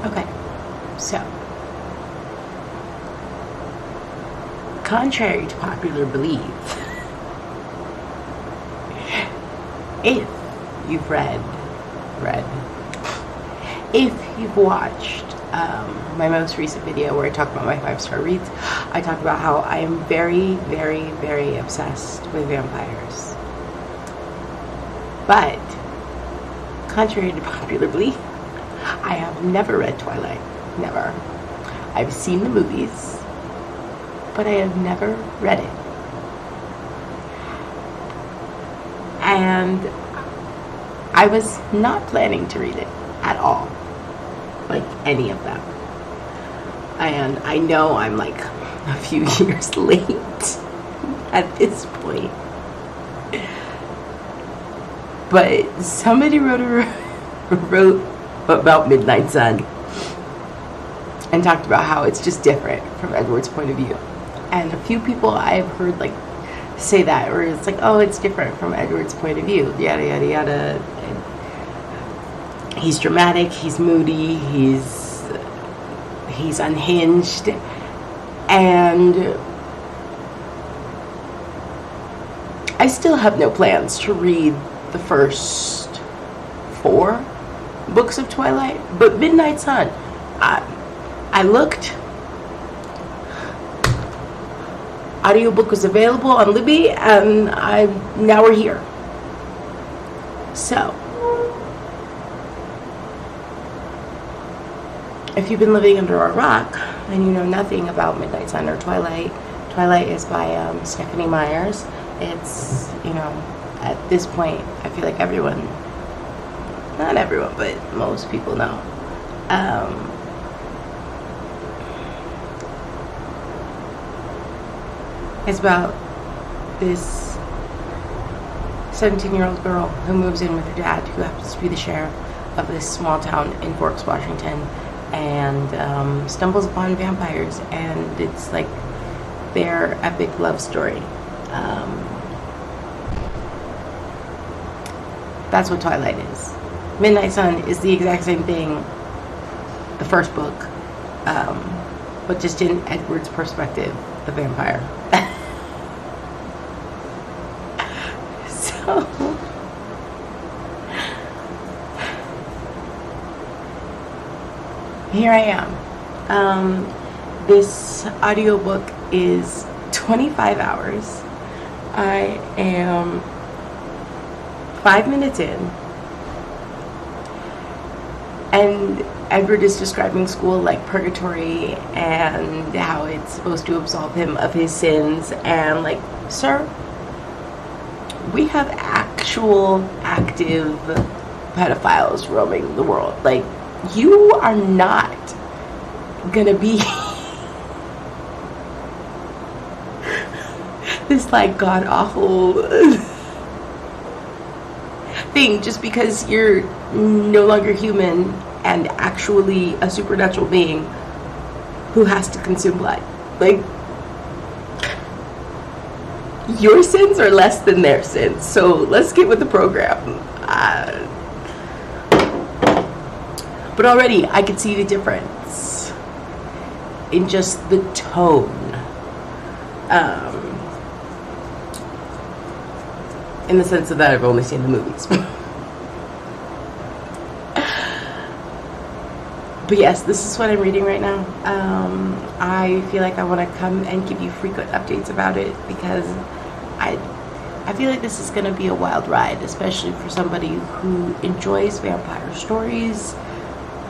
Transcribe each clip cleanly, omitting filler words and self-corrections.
Okay, so contrary to popular belief, if you've if you've watched my most recent video where I talk about my 5-star reads, I talk about how I am very, very, very obsessed with vampires. But contrary to popular belief, I have never read Twilight. Never. I've seen the movies, but I have never read it. And I was not planning to read it at all. Like any of them. And I know I'm like a few years late at this point. But somebody wrote about Midnight Sun and talked about how it's just different from Edward's point of view. And a few people I've heard like say that, or it's like, oh, it's different from Edward's point of view, yada yada yada. He's dramatic, he's moody, he's unhinged, and I still have no plans to read the first 4 books of Twilight, but Midnight Sun, I looked, audiobook was available on Libby, and now we're here. So if you've been living under a rock and you know nothing about Midnight Sun or Twilight, Twilight is by Stephanie Meyer. It's, you know, at this point, I feel like everyone, not everyone, but most people know. It's about this 17-year-old girl who moves in with her dad, who happens to be the sheriff of this small town in Forks, Washington, and stumbles upon vampires, and it's like their epic love story. That's what Twilight is. Midnight Sun is the exact same thing, the first book, but just in Edward's perspective, the vampire. So here I am. This audiobook is 25 hours. I am 5 minutes in, and Edward is describing school like purgatory and how it's supposed to absolve him of his sins, and like, sir, we have actual active pedophiles roaming the world. Like, you are not gonna be this like god-awful thing just because you're no longer human and actually a supernatural being who has to consume blood. Like, your sins are less than their sins, so let's get with the program. But already I could see the difference in just the tone. In the sense of that I've only seen the movies. But yes, this is what I'm reading right now. I feel like I want to come and give you frequent updates about it, because I feel like this is going to be a wild ride, especially for somebody who enjoys vampire stories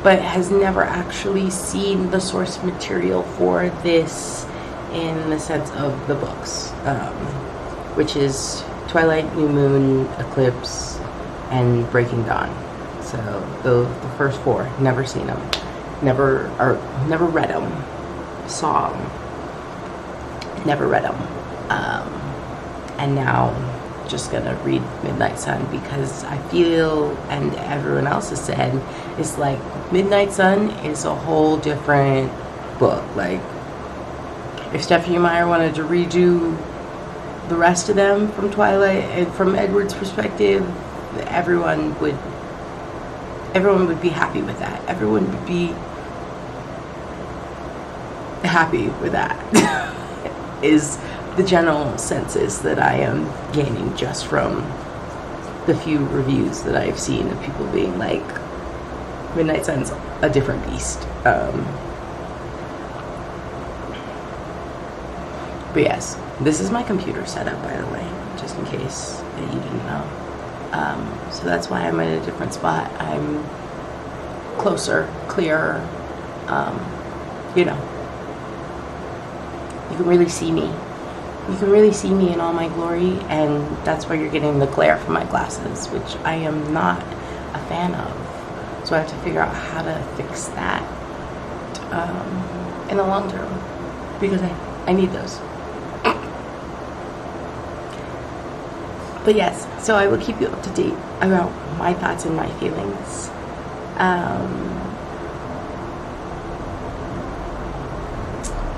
but has never actually seen the source material for this in the sense of the books, which is Twilight, New Moon, Eclipse, and Breaking Dawn. So the first 4, never seen them, never read them, saw them, never read them, and now just gonna read Midnight Sun because I feel, and everyone else has said, it's like Midnight Sun is a whole different book. Like, if Stephanie Meyer wanted to redo the rest of them from Twilight and from Edward's perspective, everyone would be happy with that. Everyone would be happy with that. Is the general census that I am gaining just from the few reviews that I've seen of people being like, Midnight Sun's a different beast. But yes, this is my computer setup, by the way, just in case that you didn't know. So that's why I'm in a different spot. I'm closer, clearer, you know. You can really see me. You can really see me in all my glory, and that's where you're getting the glare from my glasses, which I am not a fan of. So I have to figure out how to fix that in the long term, because I need those. But yes, so I will keep you up to date about my thoughts and my feelings. I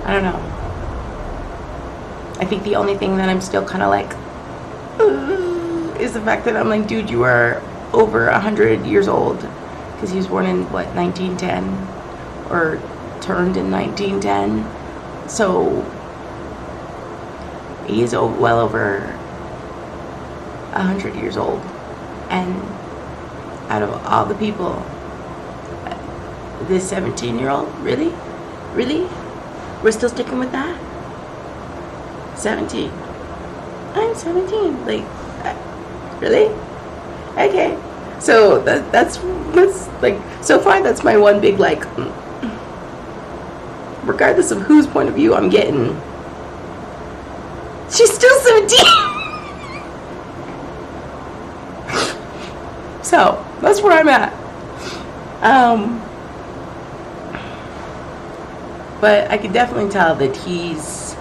don't know. I think the only thing that I'm still kind of like is the fact that I'm like, dude, you are over 100 years old, because he was born in what, 1910, or turned in 1910. So he is well over 100 years old, and out of all the people, this 17-year-old, really, we're still sticking with that. 17. I'm 17. Like, really? Okay. So that's like, so far that's my one big like, regardless of whose point of view I'm getting, she's still 17. So that's where I'm at. But I can definitely tell that he's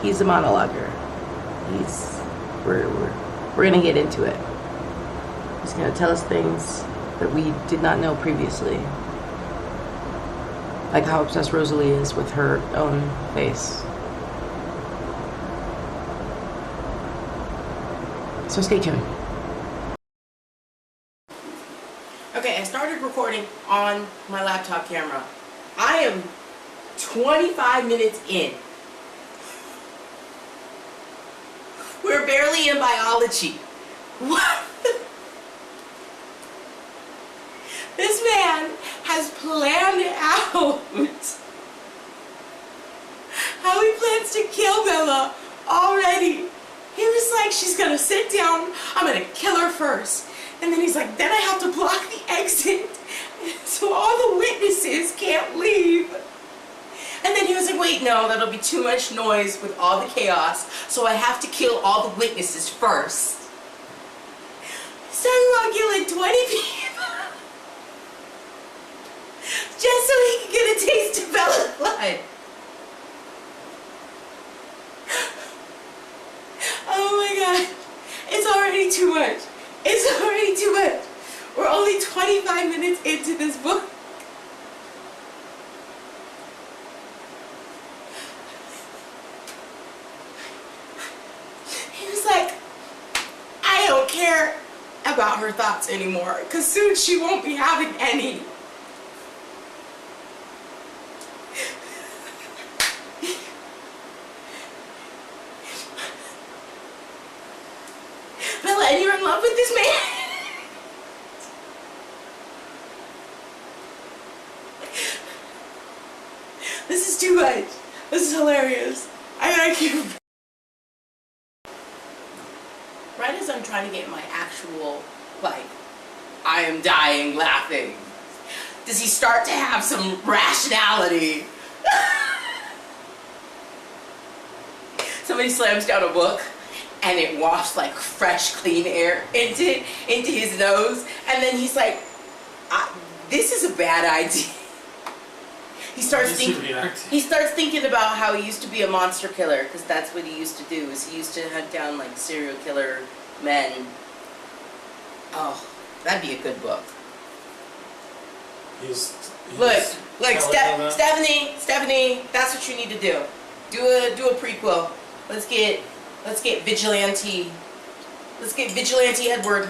a monologuer. We're gonna get into it. He's gonna tell us things that we did not know previously, like how obsessed Rosalie is with her own face. So stay tuned. Okay, I started recording on my laptop camera. I am 25 minutes in. We're barely in biology. What? This man has planned out how he plans to kill Bella already. He was like, she's gonna sit down, I'm gonna kill her first. And then he's like, then I have to block the exit so all the witnesses can't leave. And then he was like, wait, no, that'll be too much noise with all the chaos, so I have to kill all the witnesses first. He's talking about killing 20 people just so he can get a taste of Bella's blood. Oh my God, it's already too much. It's already too much. We're only 25 minutes into this book. He was like, I don't care about her thoughts anymore, because soon she won't be having any. Bella, and you're in love with this man? This is too much. This is hilarious. I gotta keep... Right as I'm trying to get my actual, like, I am dying laughing, does he start to have some rationality? Somebody slams down a book and it wafts like fresh, clean air into his nose, and then he's like, this is a bad idea. He starts thinking about how he used to be a monster killer, because that's what he used to do. Is he used to hunt down like serial killer men. Oh, that'd be a good book. Look, Stephanie, that's what you need to do. Do a prequel. Let's get Vigilante. Let's get Vigilante Edward.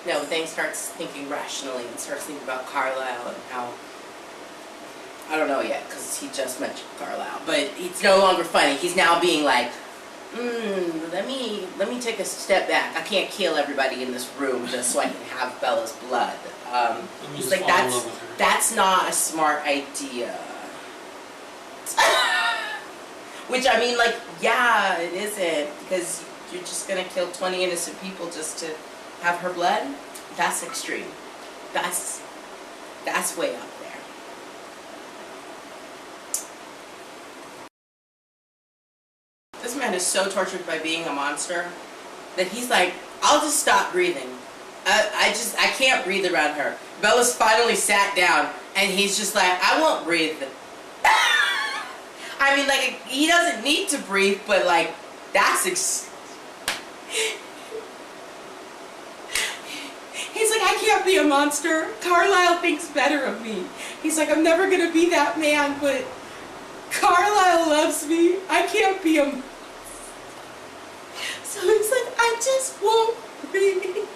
No, but then he starts thinking rationally and starts thinking about Carlisle and how, I don't know yet, because he just mentioned Carlisle, but it's no longer funny. He's now being like, let me take a step back. I can't kill everybody in this room just so I can have Bella's blood. He's like, that's not a smart idea. Which, I mean, like, yeah, it isn't, because you're just gonna kill 20 innocent people just to have her blood? That's extreme. That's way up there. This man is so tortured by being a monster that he's like, I'll just stop breathing. I can't breathe around her. Bella's finally sat down and he's just like, I won't breathe. I mean, like, he doesn't need to breathe, but like, that's he's like, I can't be a monster. Carlisle thinks better of me. He's like, I'm never gonna be that man, but Carlisle loves me. I can't be a... So he's like, I just won't breathe.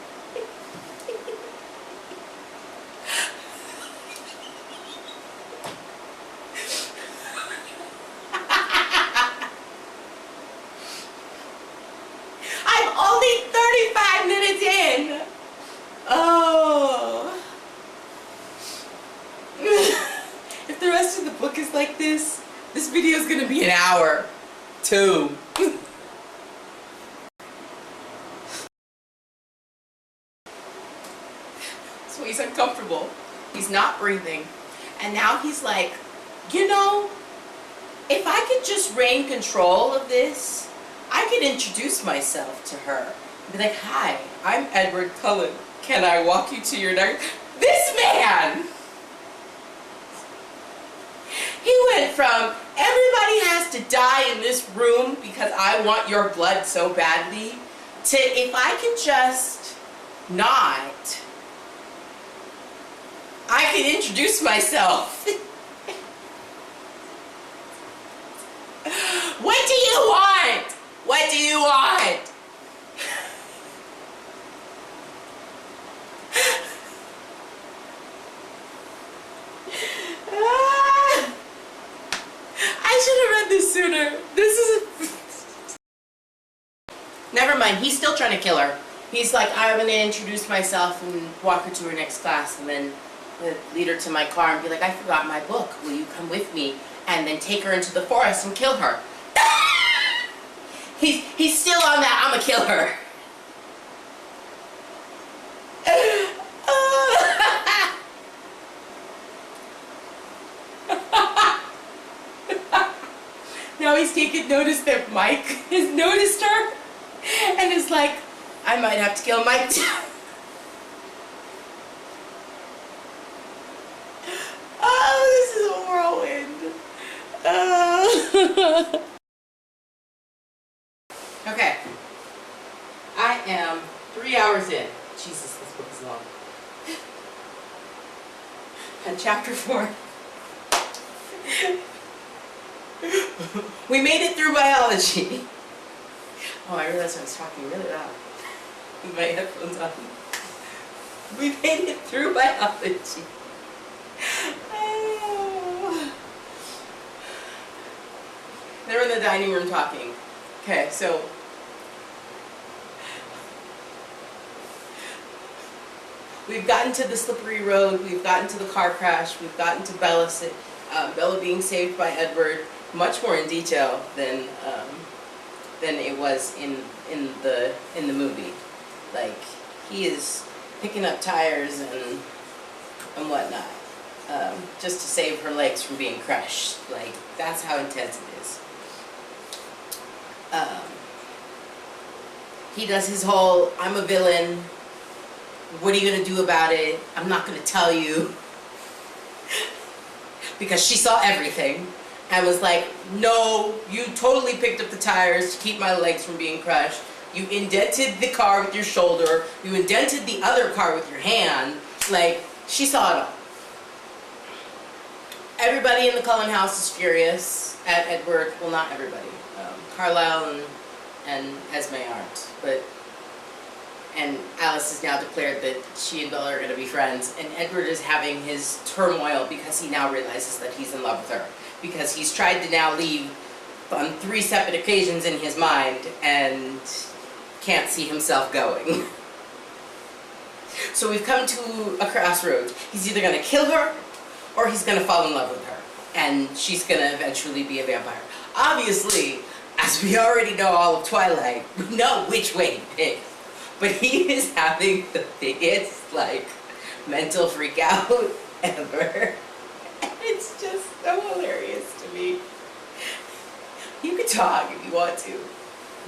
I'm only 35 minutes in. Oh. If the rest of the book is like this video is gonna be an hour. 2. So he's uncomfortable. He's not breathing. And now he's like, you know, if I could just rein control of this, I could introduce myself to her. Be like, hi, I'm Edward Cullen. Can I walk you to your next... This man! He went from, everybody has to die in this room because I want your blood so badly, to if I can just not, I can introduce myself. What do you want? What do you want? I should have read this sooner. This is Never mind, he's still trying to kill her. He's like, I'm going to introduce myself and walk her to her next class and then lead her to my car and be like, I forgot my book. Will you come with me? And then take her into the forest and kill her. He's still on that, I'm going to kill her. Now he's taken notice that Mike has noticed her and is like, I might have to kill Mike too. Oh, this is a whirlwind. Okay. I am 3 hours in. Jesus, this book is long. And chapter 4. We made it through biology. Oh, I realized I was talking really loud with my headphones on. We made it through biology. Oh. They're in the dining room talking. Okay, so we've gotten to the slippery road, we've gotten to the car crash, we've gotten to Bella being saved by Edward, much more in detail than it was in the movie. Like, he is picking up tires and whatnot, just to save her legs from being crushed. Like, that's how intense it is. He does his whole, I'm a villain, what are you going to do about it? I'm not going to tell you. Because she saw everything and was like, no, you totally picked up the tires to keep my legs from being crushed. You indented the car with your shoulder. You indented the other car with your hand. Like, she saw it all. Everybody in the Cullen house is furious at Edward. Well, not everybody. Carlisle and Esme aren't. But And Alice has now declared that she and Bella are going to be friends. And Edward is having his turmoil because he now realizes that he's in love with her. Because he's tried to now leave on 3 separate occasions in his mind and can't see himself going. So we've come to a crossroads. He's either going to kill her or he's going to fall in love with her. And she's going to eventually be a vampire. Obviously, as we already know all of Twilight, we know which way he picked. But he is having the biggest, like, mental freak out ever. And it's just so hilarious to me. You can talk if you want to.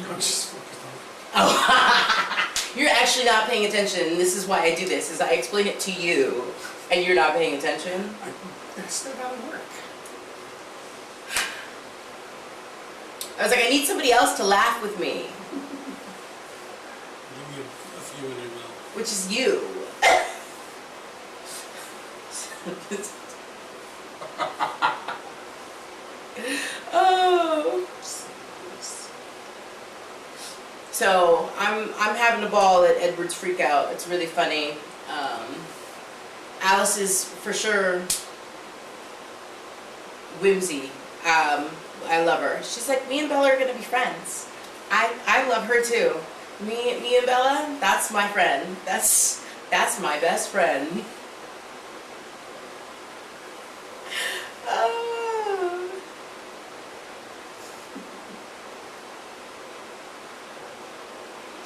I'm just focused on it. Oh, you're actually not paying attention. And this is why I do this, is I explain it to you, and you're not paying attention. That's not how it works. I was like, I need somebody else to laugh with me. Give me a few in your mouth. Which is you. Oh. So I'm having a ball at Edward's freak out. It's really funny. Alice is for sure whimsy. I love her. She's like, me and Bella are gonna be friends. I love her too. Me and Bella, that's my friend. That's my best friend.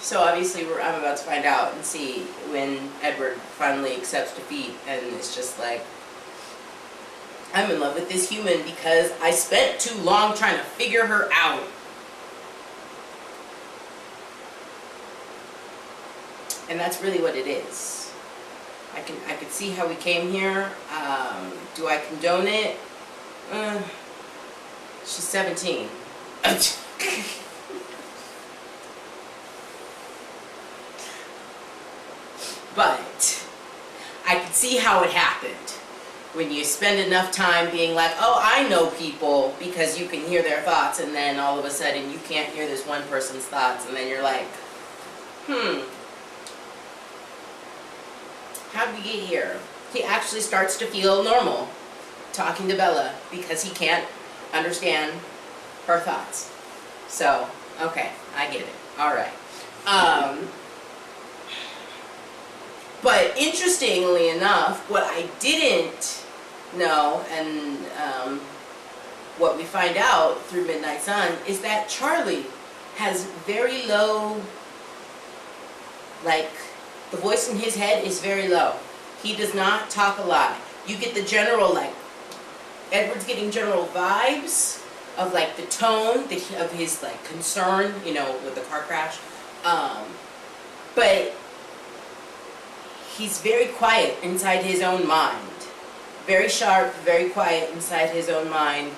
So obviously I'm about to find out and see when Edward finally accepts defeat, and it's just like, I'm in love with this human because I spent too long trying to figure her out. And that's really what it is. I could see how we came here. Do I condone it? She's 17. But I could see how it happened. When you spend enough time being like, oh, I know people, because you can hear their thoughts, and then all of a sudden you can't hear this one person's thoughts, and then you're like, how did we get here? He actually starts to feel normal talking to Bella because he can't understand her thoughts. So, okay, I get it. All right. But interestingly enough, what I didn't know, and what we find out through Midnight Sun, is that Charlie has very low, like, the voice in his head is very low. He does not talk a lot. You get the general, like, Edward's getting general vibes of, like, the tone of his, like, concern, you know, with the car crash. But he's very quiet inside his own mind. Very sharp, very quiet inside his own mind.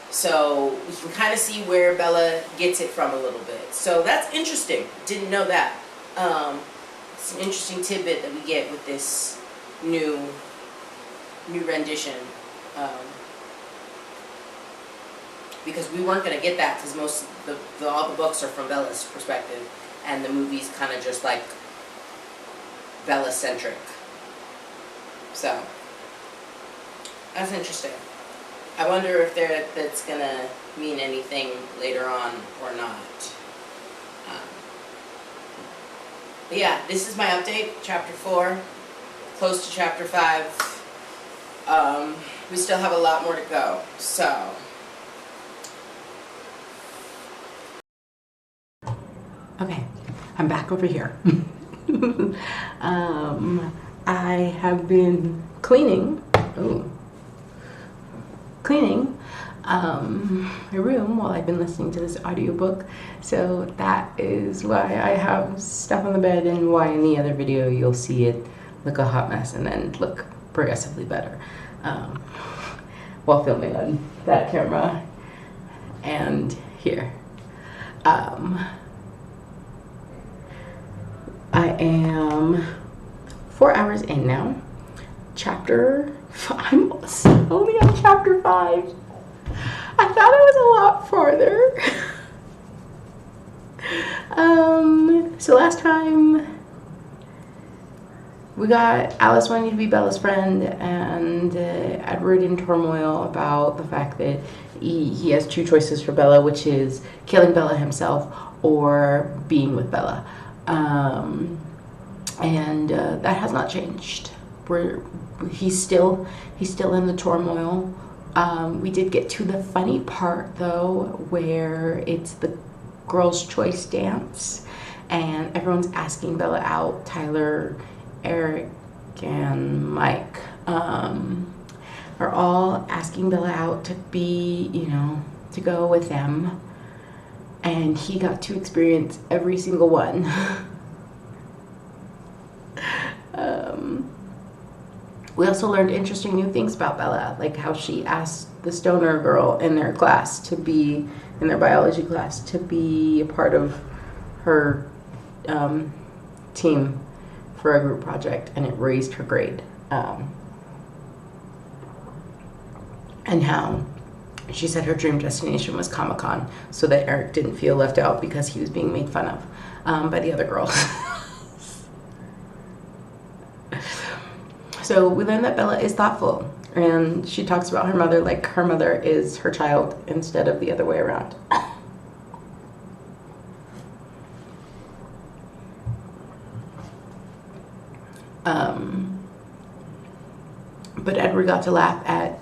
So we can kind of see where Bella gets it from a little bit. So that's interesting. Didn't know that. It's an interesting tidbit that we get with this new rendition. Because we weren't going to get that, because most of all the books are from Bella's perspective, and the movie's kind of just like Bella-centric. So that's interesting. I wonder if that's going to mean anything later on or not. But yeah, this is my update, Chapter 4, close to Chapter 5. We still have a lot more to go, so. Okay, I'm back over here. I have been cleaning my room while I've been listening to this audiobook, so that is why I have stuff on the bed, and why in the other video you'll see it look a hot mess and then look progressively better while filming on that camera and here. I am 4 hours in now. I'm only on chapter 5. I thought I was a lot farther. last time, we got Alice wanting to be Bella's friend, and Edward in turmoil about the fact that he has two choices for Bella, which is killing Bella himself or being with Bella. And that has not changed. He's still in the turmoil. We did get to the funny part though, where it's the girls' choice dance, and everyone's asking Bella out. Tyler, Eric, and Mike are all asking Bella out to be, to go with them, and he got to experience every single one. We also learned interesting new things about Bella, like how she asked the stoner girl in their class to be, in their biology class, to be a part of her team for a group project, and it raised her grade. And how she said her dream destination was Comic-Con, so that Eric didn't feel left out because he was being made fun of by the other girls. So we learned that Bella is thoughtful, and she talks about her mother like her mother is her child instead of the other way around. But Edward got to laugh at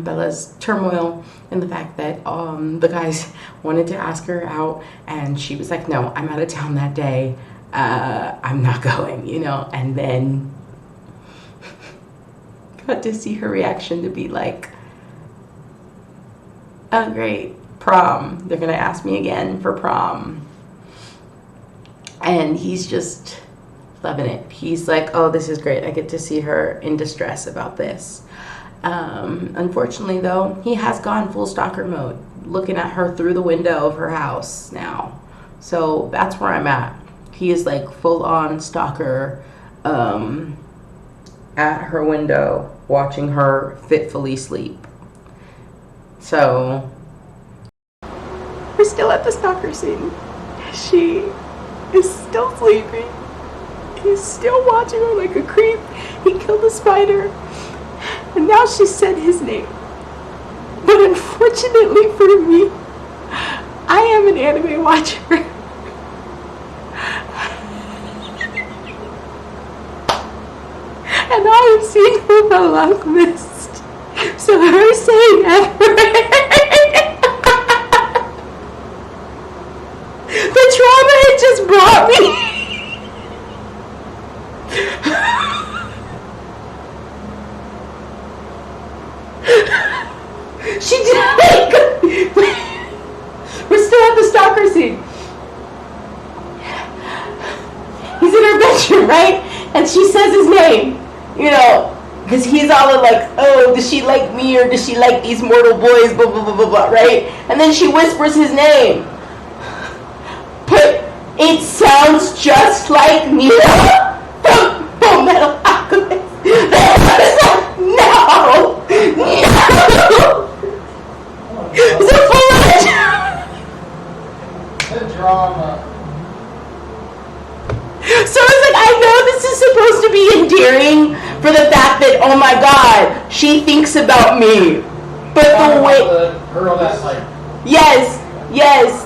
Bella's turmoil and the fact that the guys wanted to ask her out, and she was like, no, I'm out of town that day. I'm not going, and then got to see her reaction to be like, oh great, prom. They're gonna ask me again for prom. And he's just loving it. He's like, oh, this is great. I get to see her in distress about this. Unfortunately though, he has gone full stalker mode, looking at her through the window of her house now. So that's where I'm at. He is like full on stalker, at her window, watching her fitfully sleep. So we're still at the stalker scene. She is still sleeping. He's still watching her like a creep. He killed a spider, and now she said his name. But unfortunately for me, I am an anime watcher. And I have seen her the longest. So her saying the trauma it just brought me. She did. We're still at the stalker scene. He's in her bedroom, right? And she says his name. Because he's all like, oh, does she like me or does she like these mortal boys, blah, blah, blah, blah, blah, right? And then she whispers his name. But it sounds just like Nina from Full Metal Alchemist. No! It's a full The drama. So it's like, I know this is supposed to be endearing for the fact that, oh my god, she thinks about me. But the way... The girl that's like... Yes,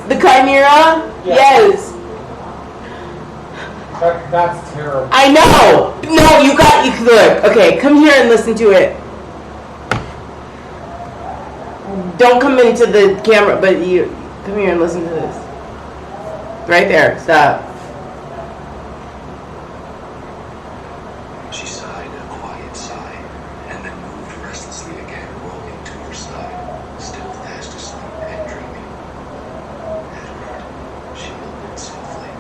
the Chimera, Yeah. yes. That's terrible. I know. No, you look. Okay, come here and listen to it. Don't come into the camera, but you come here and listen to this. Right there, stop. She sighed a quiet sigh, and then moved restlessly again, rolling to her side, still fast asleep and dreaming. Edward, she murmured softly.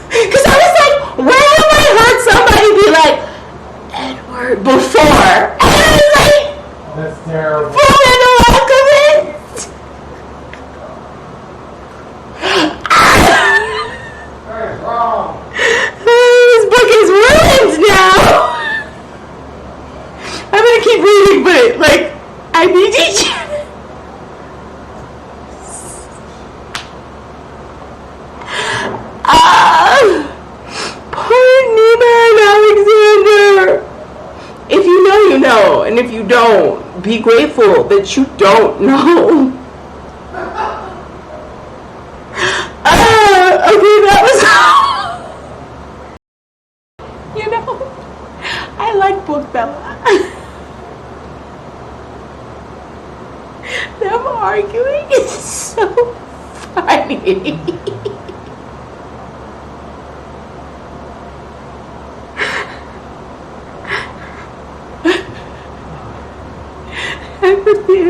Because I was like, where have I heard somebody be like, Edward, before? And I was like, That's terrible. Full Metal Alchemist? even if you don't, be grateful that you don't know. Okay, that was. You know, I like Book Bella. Them arguing is so funny.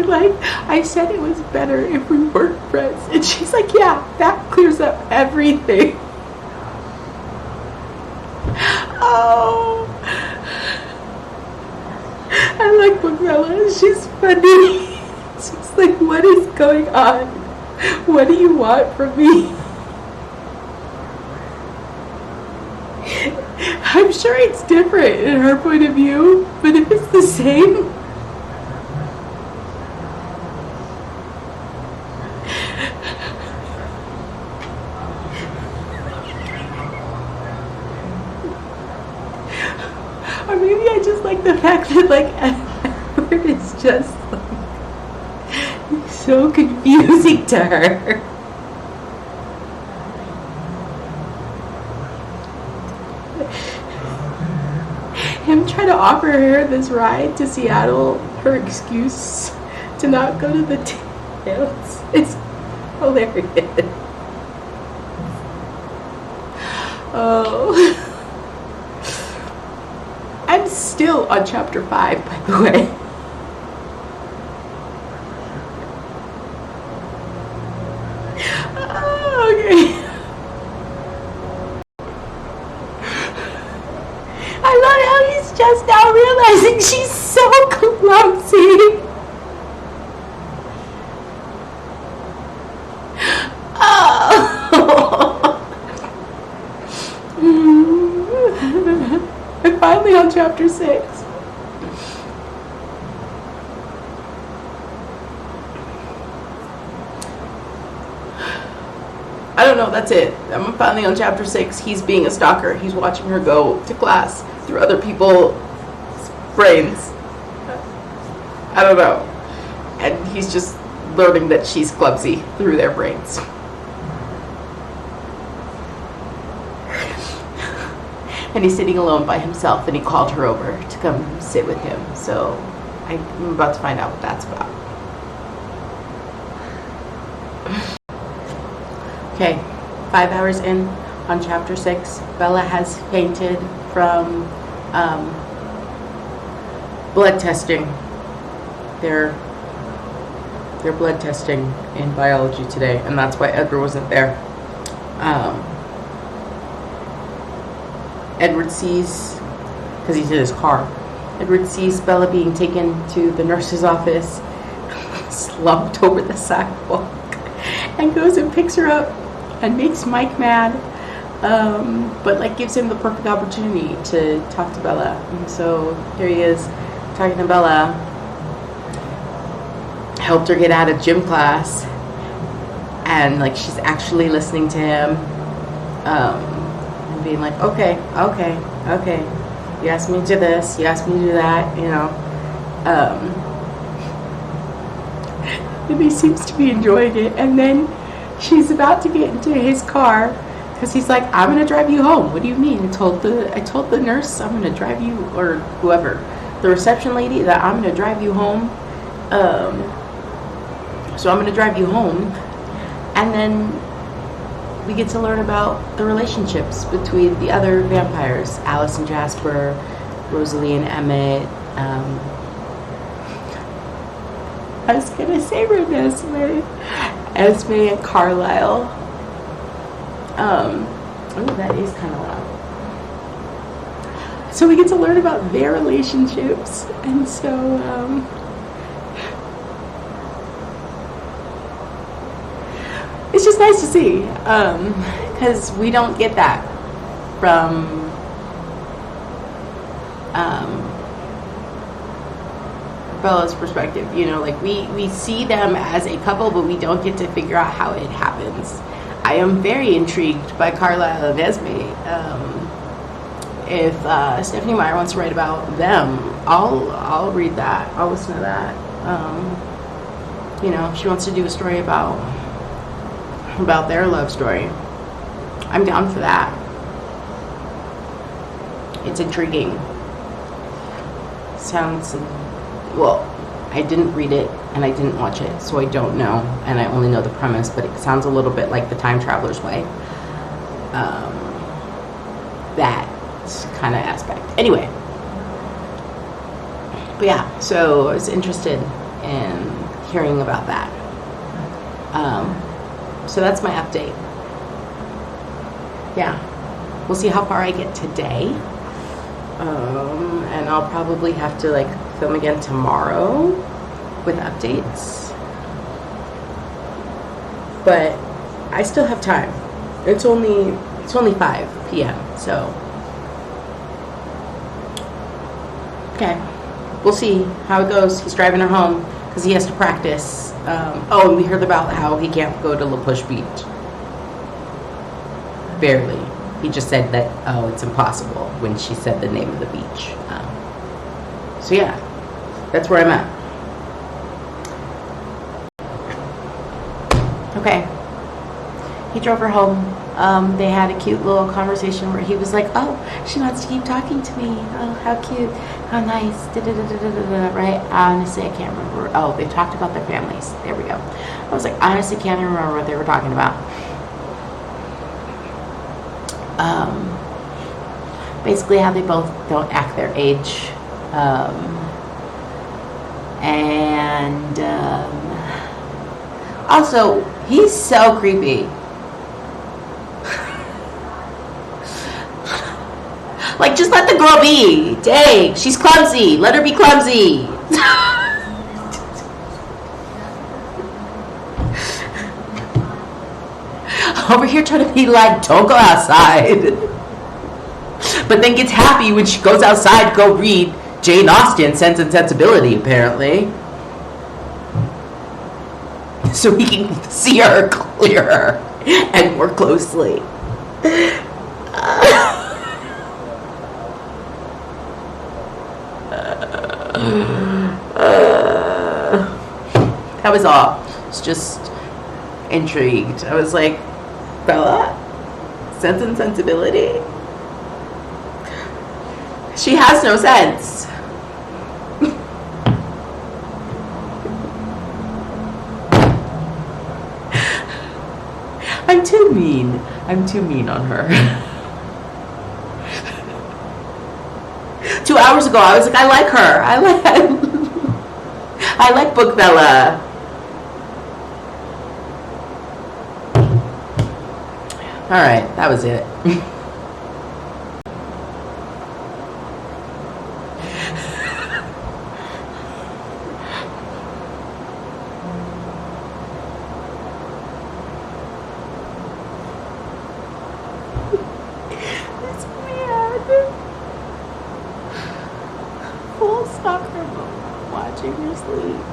Like, I said it was better if we weren't friends, and she's like, yeah, that clears up everything. Oh, I like Bella. She's funny. She's like, what is going on? What do you want from me? I'm sure it's different in her point of view, but if it's the same. Or maybe I just like the fact that, like, Edward is just, like, so confusing to her. Him trying to offer her this ride to Seattle, her excuse to not go to the dance, is hilarious. Oh. I'm still on chapter 5, by the way. Oh, okay. I love how he's just now realizing she's so clumsy. I'm finally on chapter 6. I don't know, that's it. I'm finally on chapter 6. He's being a stalker. He's watching her go to class through other people's brains. I don't know. And he's just learning that she's clumsy through their brains. And he's sitting alone by himself, and he called her over to come sit with him. So I'm about to find out what that's about. Okay, 5 hours in on chapter 6. Bella has fainted from blood testing. They're blood testing in biology today, and that's why Edgar wasn't there. Edward sees, because he's in his car, Edward sees Bella being taken to the nurse's office, slumped over the sidewalk, and goes and picks her up and makes Mike mad, but like gives him the perfect opportunity to talk to Bella. And so here he is talking to Bella, helped her get out of gym class, and like she's actually listening to him, and being like, okay, you asked me to do this, you asked me to do that, you know. And he seems to be enjoying it. And then she's about to get into his car because he's like, I'm gonna drive you home. What do you mean? I told the nurse I'm gonna drive you, or whoever, the reception lady, that I'm gonna drive you home. So I'm gonna drive you home. And then we get to learn about the relationships between the other vampires, Alice and Jasper, Rosalie and Emmett. I was gonna say Renesmee, Esme and Carlisle. Oh, that is kind of loud. So we get to learn about their relationships, and so it's just nice to see, because we don't get that from Bella's perspective. You know, like we see them as a couple, but we don't get to figure out how it happens. I am very intrigued by Carlisle and Esme. if Stephanie Meyer wants to write about them, I'll read that. I'll listen to that. You know, if she wants to do a story about their love story, I'm down for that. It's intriguing. Sounds, well, I didn't read it and I didn't watch it, so I don't know, and I only know the premise, but it sounds a little bit like The Time Traveler's Way. That kind of aspect. Anyway, but yeah, so I was interested in hearing about that. So that's my update. Yeah, we'll see how far I get today. And I'll probably have to like film again tomorrow with updates. But I still have time. It's only 5 p.m. So okay, we'll see how it goes. He's driving her home because he has to practice. Oh, and we heard about how he can't go to La Push Beach. Barely. He just said that, oh, it's impossible when she said the name of the beach. So yeah, that's where I'm at. Okay. He drove her home. They had a cute little conversation where he was like, oh, she wants to keep talking to me. Oh, how cute. How nice. Da-da-da-da-da-da, right? Honestly, I can't remember. Oh, they talked about their families. There we go. I was like, honestly, can't remember what they were talking about. Basically how they both don't act their age. Also, he's so creepy. Like, just let the girl be. Dang, she's clumsy. Let her be clumsy. Over here trying to be like, don't go outside. But then gets happy when she goes outside to go read Jane Austen, Sense and Sensibility, apparently. So he can see her clearer and more closely. That was all. It's just intrigued. I was like, Bella, Sense and Sensibility? She has no sense. I'm too mean. I'm too mean on her. 2 hours ago, I was like, I like her. I like Book Bella. All right, that was it. It's mad. Full soccer mom watching her sleep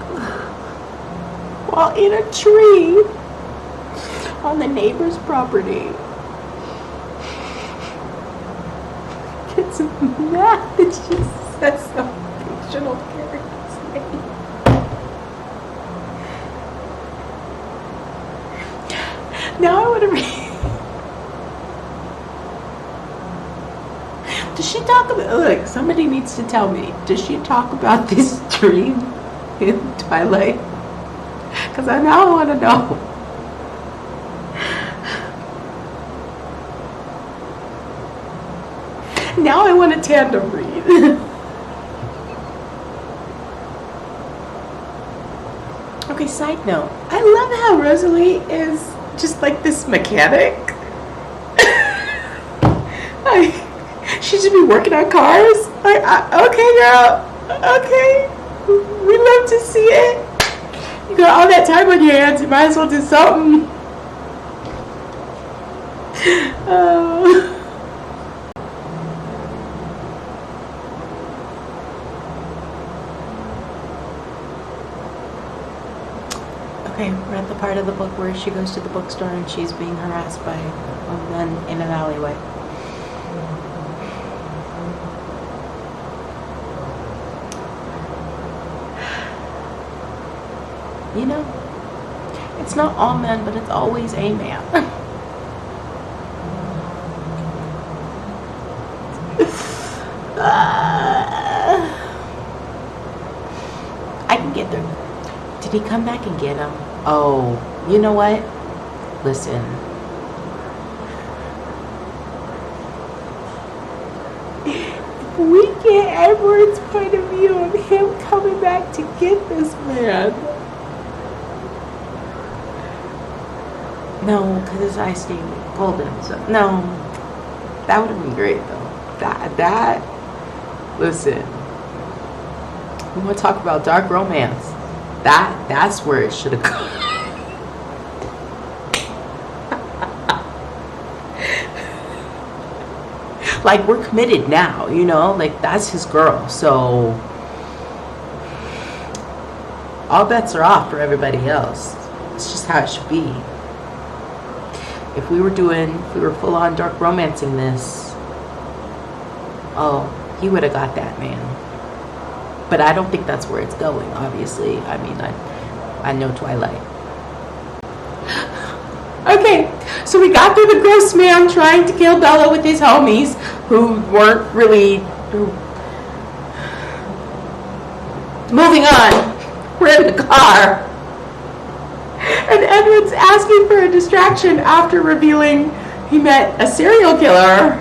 while in a tree on the neighbor's property. It's mad that she says some fictional character's name. Now I want to read. Does she talk about, look, somebody needs to tell me, does she talk about this dream in Twilight? Because I now want to know. Now I want a tandem read. Okay, side note. I love how Rosalie is just like this mechanic. Like, she should be working on cars. Like, okay, girl. Okay. We love to see it. You got all that time on your hands. You might as well do something. Okay, we're at the part of the book where she goes to the bookstore and she's being harassed by a man in an alleyway. You know? It's not all men, but it's always a man. I can get there. Did he come back and get him? Oh, you know what? Listen. If we get Edward's point of view of him coming back to get this man. No, because his eyes stay golden. So no, that would have been great though. That. Listen, we want to talk about dark romance. That's where it should have gone. Like, we're committed now, you know? Like, that's his girl. So all bets are off for everybody else. It's just how it should be. If we were full on dark romancing this, oh, he would have got that man. But I don't think that's where it's going, obviously. I mean, I know Twilight. Okay, so we got through the gross man trying to kill Bella with his homies who weren't really... Moving on. We're in the car. And Edward's asking for a distraction after revealing he met a serial killer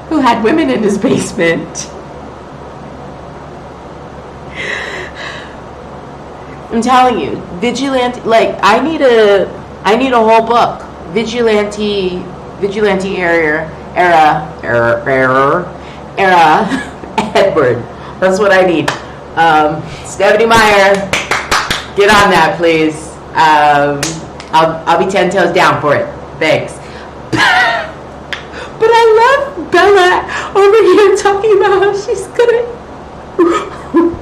who had women in his basement. I'm telling you, vigilante, like, I need a whole book. Vigilante era Edward. That's what I need. Stephanie Meyer, get on that, please. I'll be 10 toes down for it. Thanks. But I love Bella over here talking about how she's gonna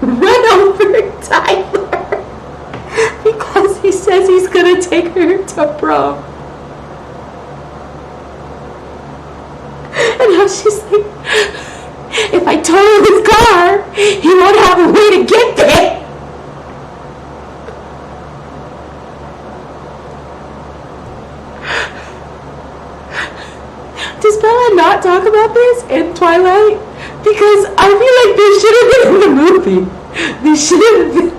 run over Tyler because he says he's gonna take her to prom. And how she's like, if I total his car, he won't have a way to get there. Does Bella not talk about this in Twilight? Because I feel like this should have been in the movie. This should have been.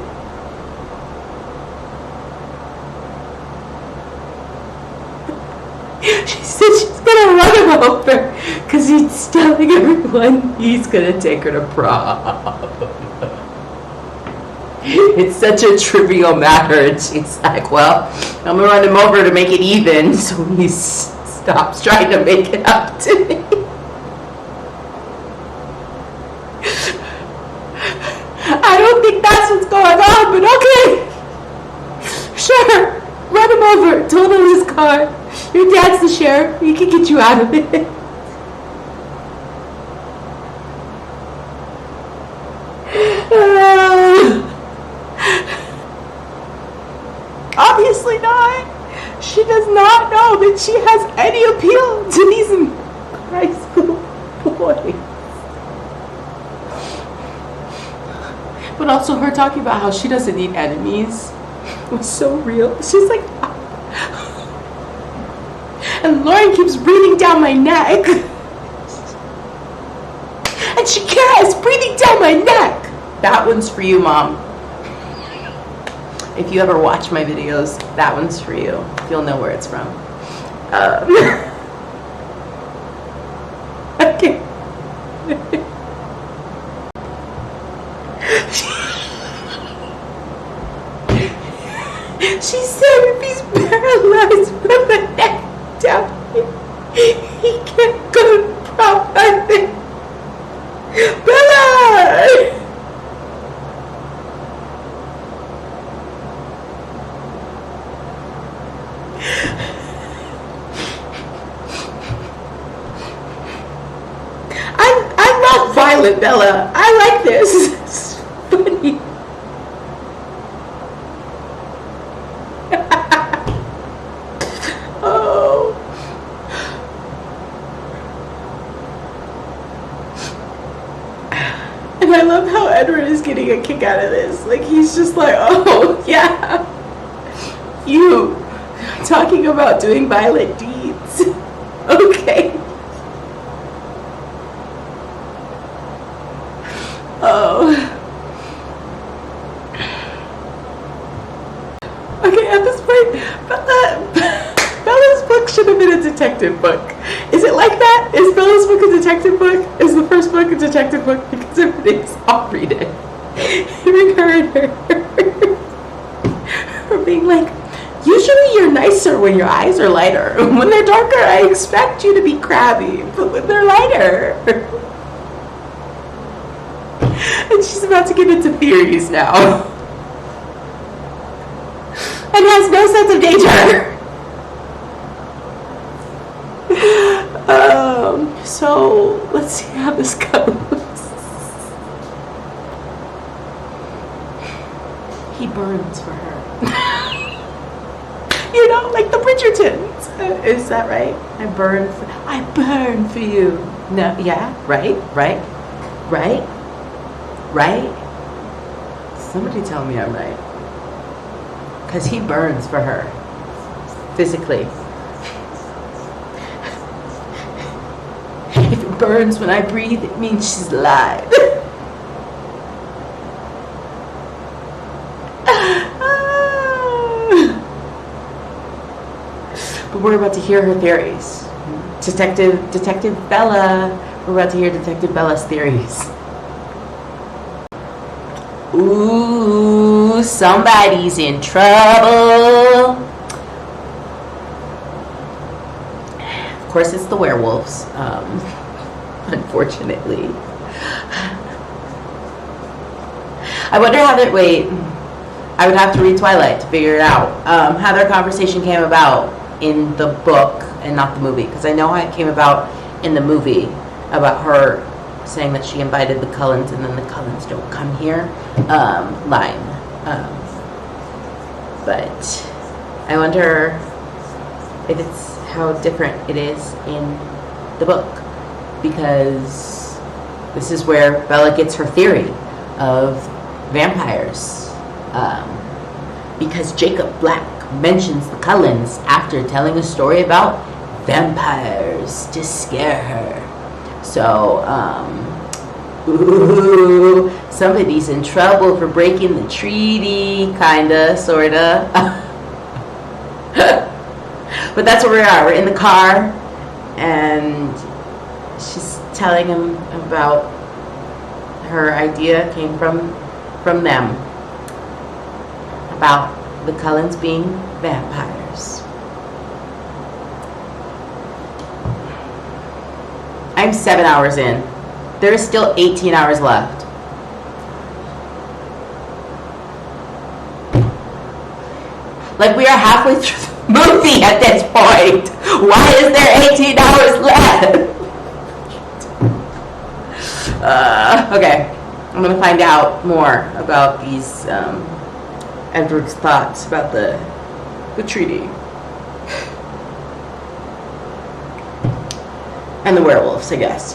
She said she's gonna run him over because he's telling everyone he's gonna take her to prom. It's such a trivial matter, and she's like, well, I'm gonna run him over to make it even so he stops trying to make it up to me. I don't think that's what's going on, but okay. Sure, run him over, total his car. Your dad's the sheriff. He can get you out of it. Obviously not. She does not know that she has any appeal to these high school boys. But also her talking about how she doesn't need enemies was so real. She's like... And Lauren keeps breathing down my neck. And Shakira is breathing down my neck. That one's for you, Mom. If you ever watch my videos, that one's for you. You'll know where it's from. Okay. She said if he's paralyzed from the neck down, he can't go to prom. I think. Bella! I love Violet Bella. I like this. It's funny. Oh. And I love how Edward is getting a kick out of this. Like, he's just like, oh, yeah. You talking about doing violent deeds. Okay. Oh. Okay, at this point, Bella's book should have been a detective book. Is it like that? Is Bella's book a detective book? Is the first book a detective book? Because if it is, I'll read it. Hearing her and her being like, usually you're nicer when your eyes are lighter. When they're darker, I expect you to be crabby. But when they're lighter. And she's about to get into theories now. And has no sense of danger. So let's see how this goes. He burns for her. You know, like the Bridgertons. Is that right? I burn for you. No, yeah, right. Somebody tell me I'm right. Because he burns for her. Physically. If it burns when I breathe, it means she's alive. But we're about to hear her theories. Detective Bella. We're about to hear Detective Bella's theories. Ooh, somebody's in trouble. Of course, it's the werewolves. Unfortunately. I wonder how that. Wait, I would have to read Twilight to figure it out. How their conversation came about in the book and not the movie, because I know how it came about in the movie about her saying that she invited the Cullens and then the Cullens don't come here line. But I wonder if it's how different it is in the book, because this is where Bella gets her theory of vampires, because Jacob Black mentions the Cullens after telling a story about vampires to scare her. So, ooh, somebody's in trouble for breaking the treaty, kinda, sorta. But that's where we are. We're in the car, and she's telling him about her idea came from them, about the Cullens being vampires. I'm 7 hours in. There is still 18 hours left. Like, we are halfway through the movie at this point. Why is there 18 hours left? Okay. I'm going to find out more about these, Edward's thoughts about the treaty. And the werewolves, I guess.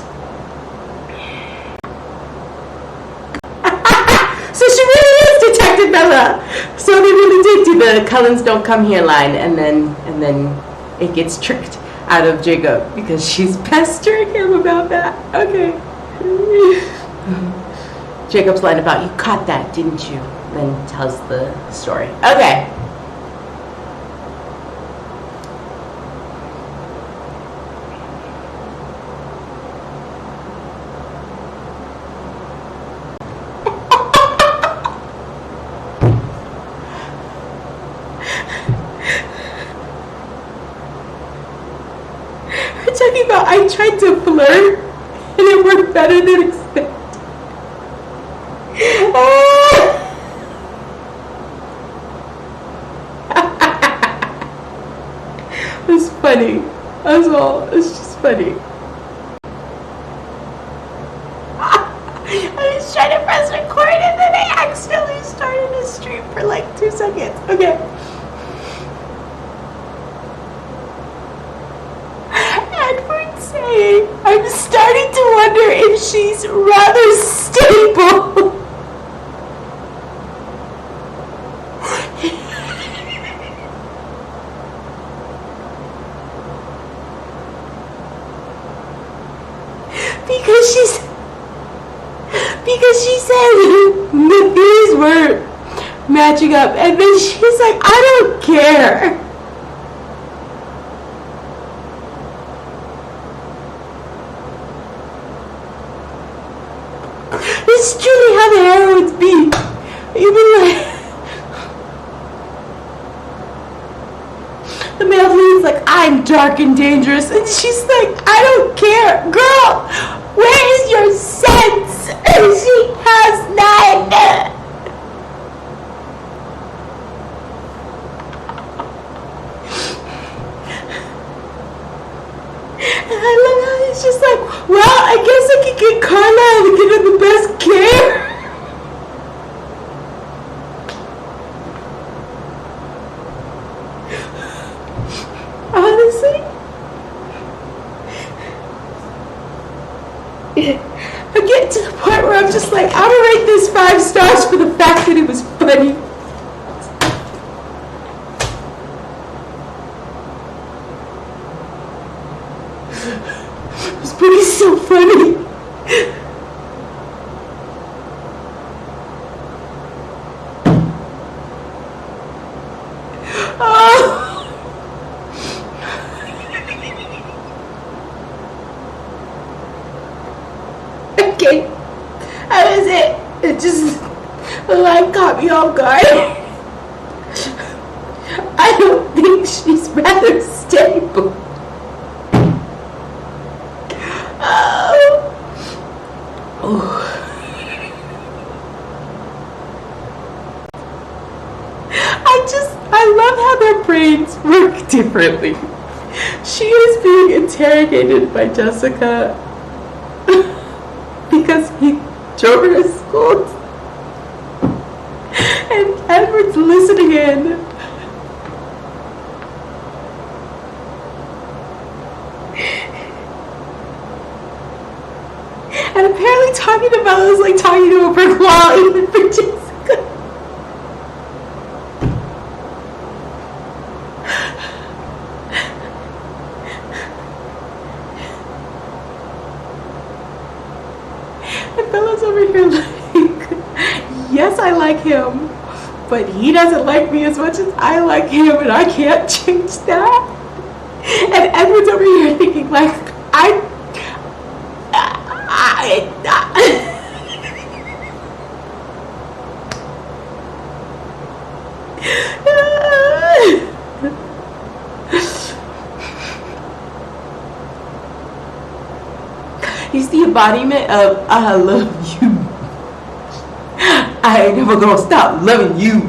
So she really is Detective Bella. So they really did do the Cullens don't come here line, and then it gets tricked out of Jacob because she's pestering him about that. Okay. Jacob's line about, you caught that, didn't you? Then tells the story. Okay. We're talking about I tried to flirt and it worked better than expected. It's funny. That's all. It's just funny. I was trying to press record and then I accidentally started a stream for like 2 seconds. Okay. Edward saying, I'm starting to wonder if she's rather stable. because she said the theories weren't matching up, and then she's like, I don't care. This is truly how the heroines be. Even like the male lead's like, I'm dark and dangerous, and she's like, I don't care, girl. Where is your sense? And she has none. And I love how he's just like, well, I guess I could get Carlisle to get her the best care. Honestly, I get to the point where I'm just like, I'm gonna rate this 5 stars for the fact that it was funny. This book is so funny. Oh. Okay, that was it. It just, the line caught me off guard. I don't think she's rather stable. I love how their brains work differently. She is being interrogated by Jessica because he drove her to school, and Edward's listening in. And apparently talking to Bella is like talking to a brick wall, even for Jessica. And Bella's over here like, yes, I like him, but he doesn't like me as much as I like him, and I can't change that. And Edward's over here thinking like, he's the embodiment of I love you. I ain't never gonna stop loving you.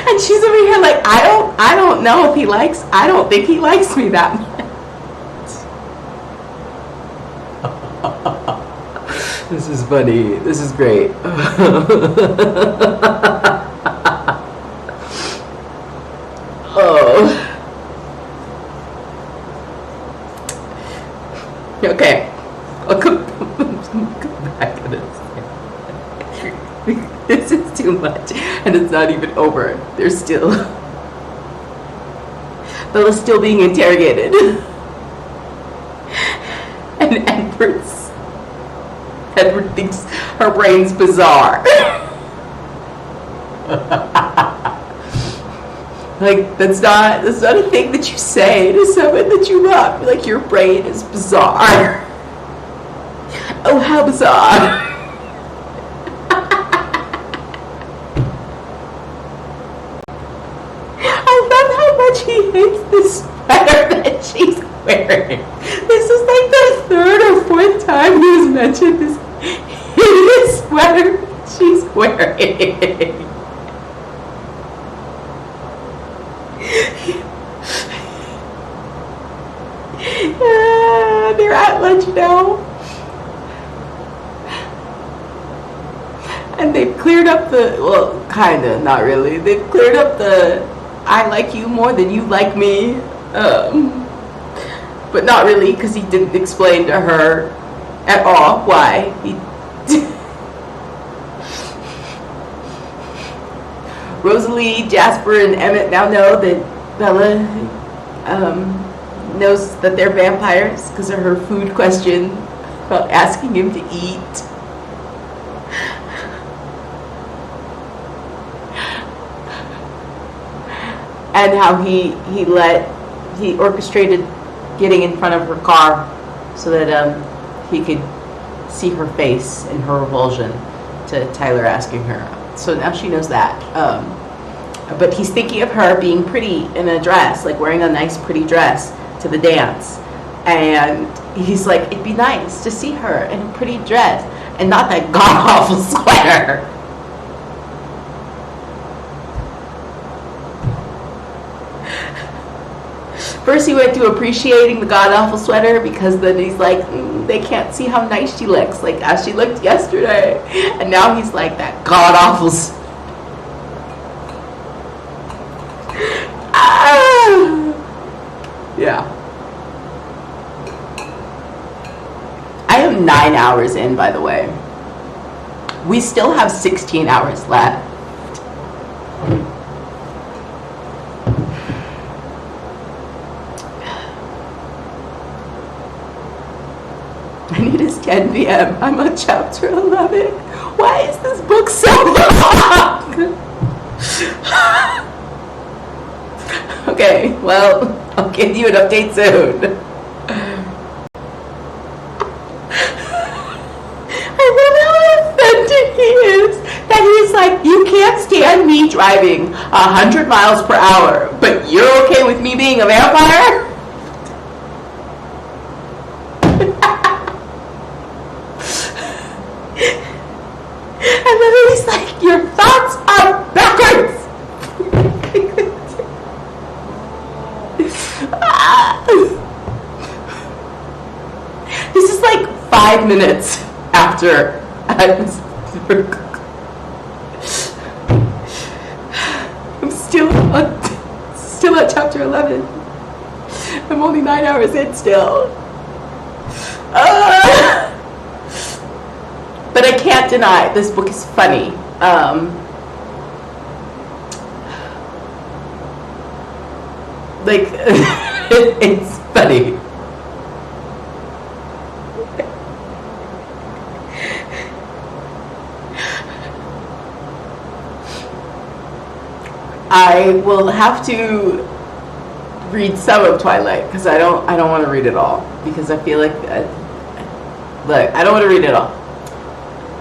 And she's over here like, I don't know if I don't think he likes me that much. This is funny. This is great. Oh. Okay. I'll come back to this. This is too much. And it's not even over. There's still... Bella's still being interrogated. And Edward thinks her brain's bizarre. Like, that's not a thing that you say to someone that you love. Like, your brain is bizarre. Oh, how bizarre. I love how much he hates this sweater that she's wearing. This is like the 3rd or 4th time he's mentioned this hideous sweater she's wearing. They're at lunch now. And they've cleared up the, well, kinda, not really. They've cleared up the I like you more than you like me. But not really, because he didn't explain to her at all why. Rosalie, Jasper, and Emmett now know that Bella knows that they're vampires because of her food question about asking him to eat. And how he orchestrated getting in front of her car so that he could see her face and her revulsion to Tyler asking her. So now she knows that. But he's thinking of her being pretty in a dress, like wearing a nice pretty dress to the dance. And he's like, it'd be nice to see her in a pretty dress and not that god-awful sweater. First he went to appreciating the god-awful sweater because then he's like, they can't see how nice she looks, like as she looked yesterday. And now he's like, that god-awful sweater. Yeah. I am 9 hours in, by the way. We still have 16 hours left. I need is 10 p.m. I'm on chapter 11. Why is this book so long? Okay, well, I'll give you an update soon. I love how offended he is. That he's like, you can't stand me driving 100 miles per hour, but you're okay with me being a vampire? And then he's like, your thoughts are backwards. This is like 5 minutes after I'm still at chapter 11. I'm only 9 hours in still. But I can't deny this book is funny. Like, it's funny. I will have to read some of Twilight because I don't want to read it all because I feel like look, I don't want to read it all.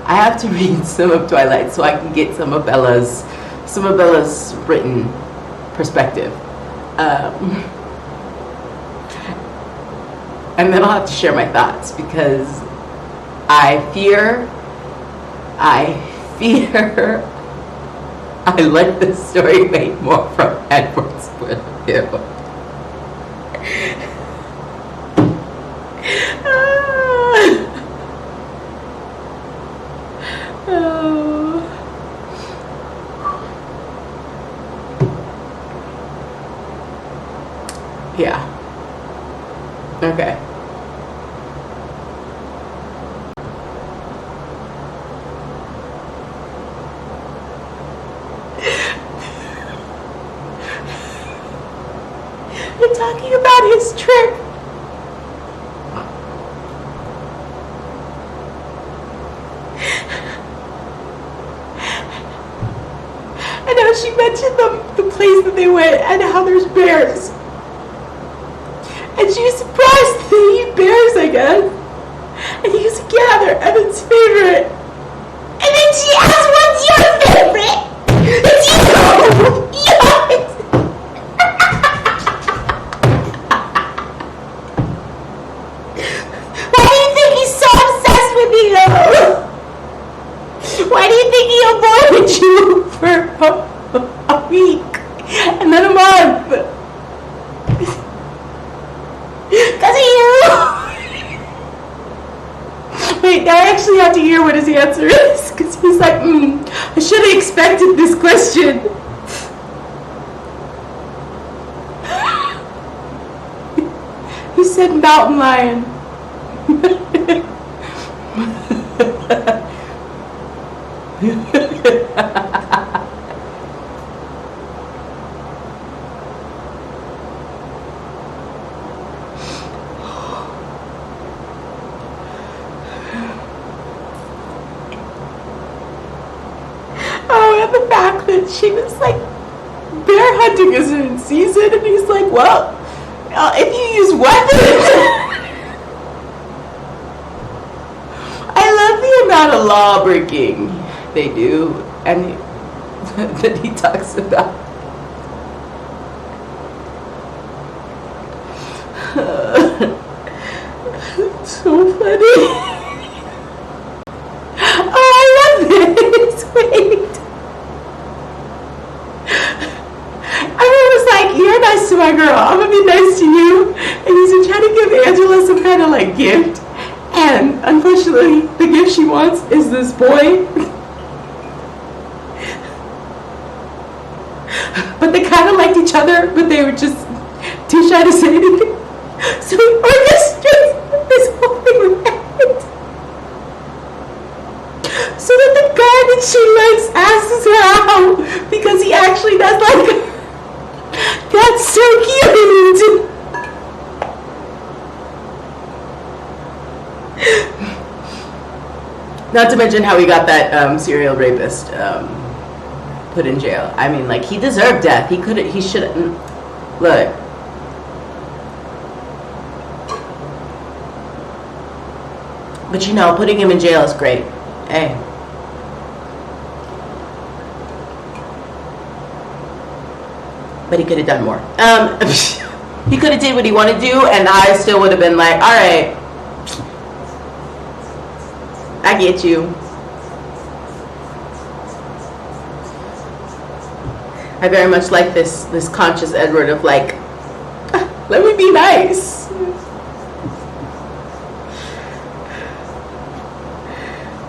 I have to read some of Twilight so I can get some of Bella's written perspective. And then I'll have to share my thoughts because I fear I like this story way more from Edward's point of view. Yeah. Okay. You're talking about his trick. And how she mentioned the place that they went and how there's bears. And she was surprised that they eat bears, I guess. And he goes, yeah, they're Evan's favorite. And then she asked, what's your favorite? It's you! Yes! Why do you think he's so obsessed with you? Why do you think he avoided you for a week? And then a month? Because of you! Wait, now I actually have to hear what his answer is. Because he's like, I should have expected this question. He said mountain lion. the fact that she was like, bear hunting isn't in season, and he's like, well, if you use weapons. I love the amount of law breaking they do, and that he talks about. So funny. Oh, I love this. Wait. Everyone was like, you're nice to my girl, I'm gonna be nice to you. And he's been trying to give Angela some kind of like gift. And unfortunately, the gift she wants is this boy. But they kind of liked each other, but they were just too shy to say anything. So he orchestrates this whole thing with it. So that the guy that she likes asks her out because he actually does like her. That's so cute. Not to mention how he got that serial rapist put in jail. I mean, like, he deserved death. He shouldn't. Look. But you know, putting him in jail is great. Hey. But he could have done more. He could have did what he wanted to do, and I still would have been like, all right, I get you. I very much like this conscious Edward of like, let me be nice.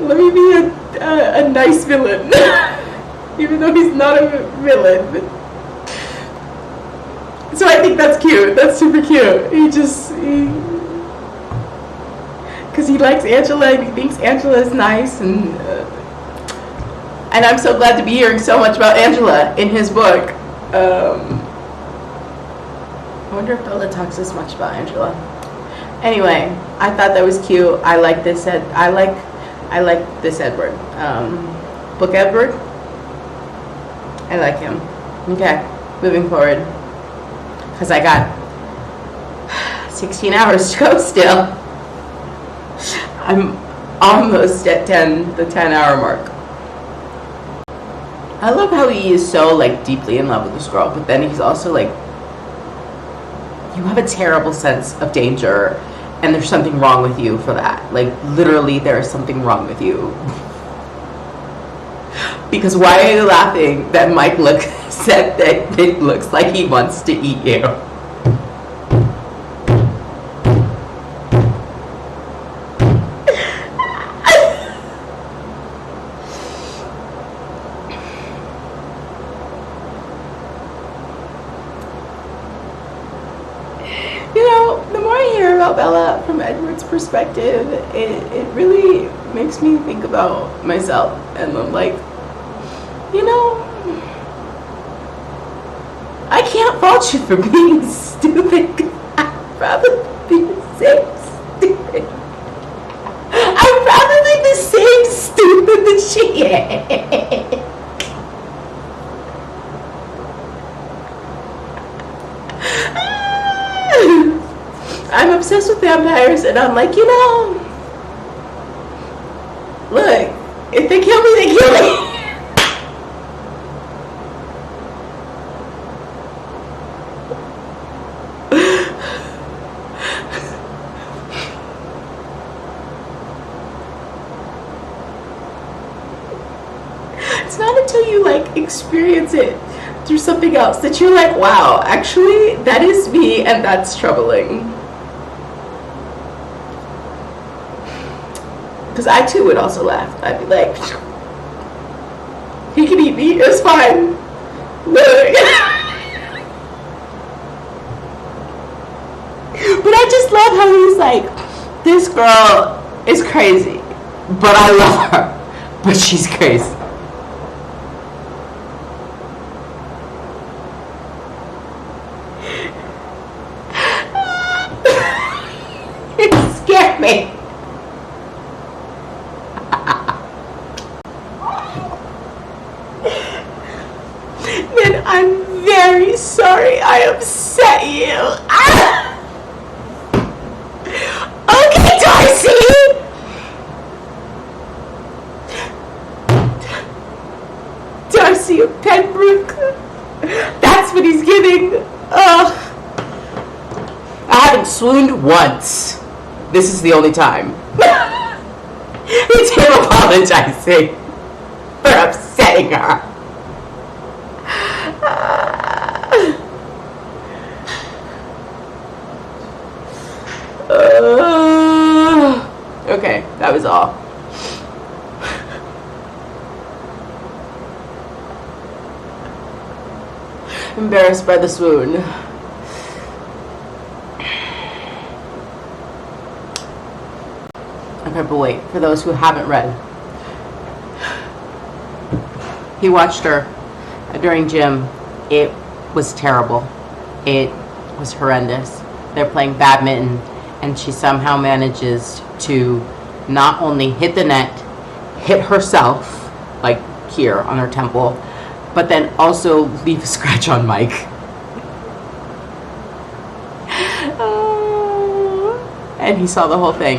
Let me be a nice villain, even though he's not a villain. So I think that's cute. That's super cute. Because he likes Angela and he thinks Angela is nice, and I'm so glad to be hearing so much about Angela in his book. I wonder if Bella talks as much about Angela. Anyway, I thought that was cute. I like this. I like this Edward. Book Edward. I like him. Okay, moving forward. Because I got 16 hours to go still. I'm almost at the 10-hour mark. I love how he is so like deeply in love with this girl, but then he's also like, you have a terrible sense of danger, and there's something wrong with you for that. Like, literally, there is something wrong with you. Because why are you laughing that Mike said that it looks like he wants to eat you? Bella from Edward's perspective, it really makes me think about myself, and I'm like, you know, I can't fault you for being stupid. I'd rather be the same stupid. I'm probably the same stupid that she is. I'm obsessed with vampires, and I'm like, you know, look, if they kill me, they kill me. It's not until you like experience it through something else that you're like, wow, actually, that is me, and that's troubling. Because I too would also laugh. I'd be like, he can eat me, it's fine. Look. But I just love how he's like, this girl is crazy, but I love her, but she's crazy. It scared me. I'm very sorry I upset you. Ah! Okay, Darcy! Darcy of Pembroke. That's what he's getting. Ugh. I haven't swooned once. This is the only time. It's him apologizing for upsetting her. Okay, that was all. Embarrassed by the swoon. Okay, but wait, for those who haven't read, he watched her during gym. It was terrible. It was horrendous. They're playing badminton, and she somehow manages to not only hit the net, hit herself, like here on her temple, but then also leave a scratch on Mike. And he saw the whole thing.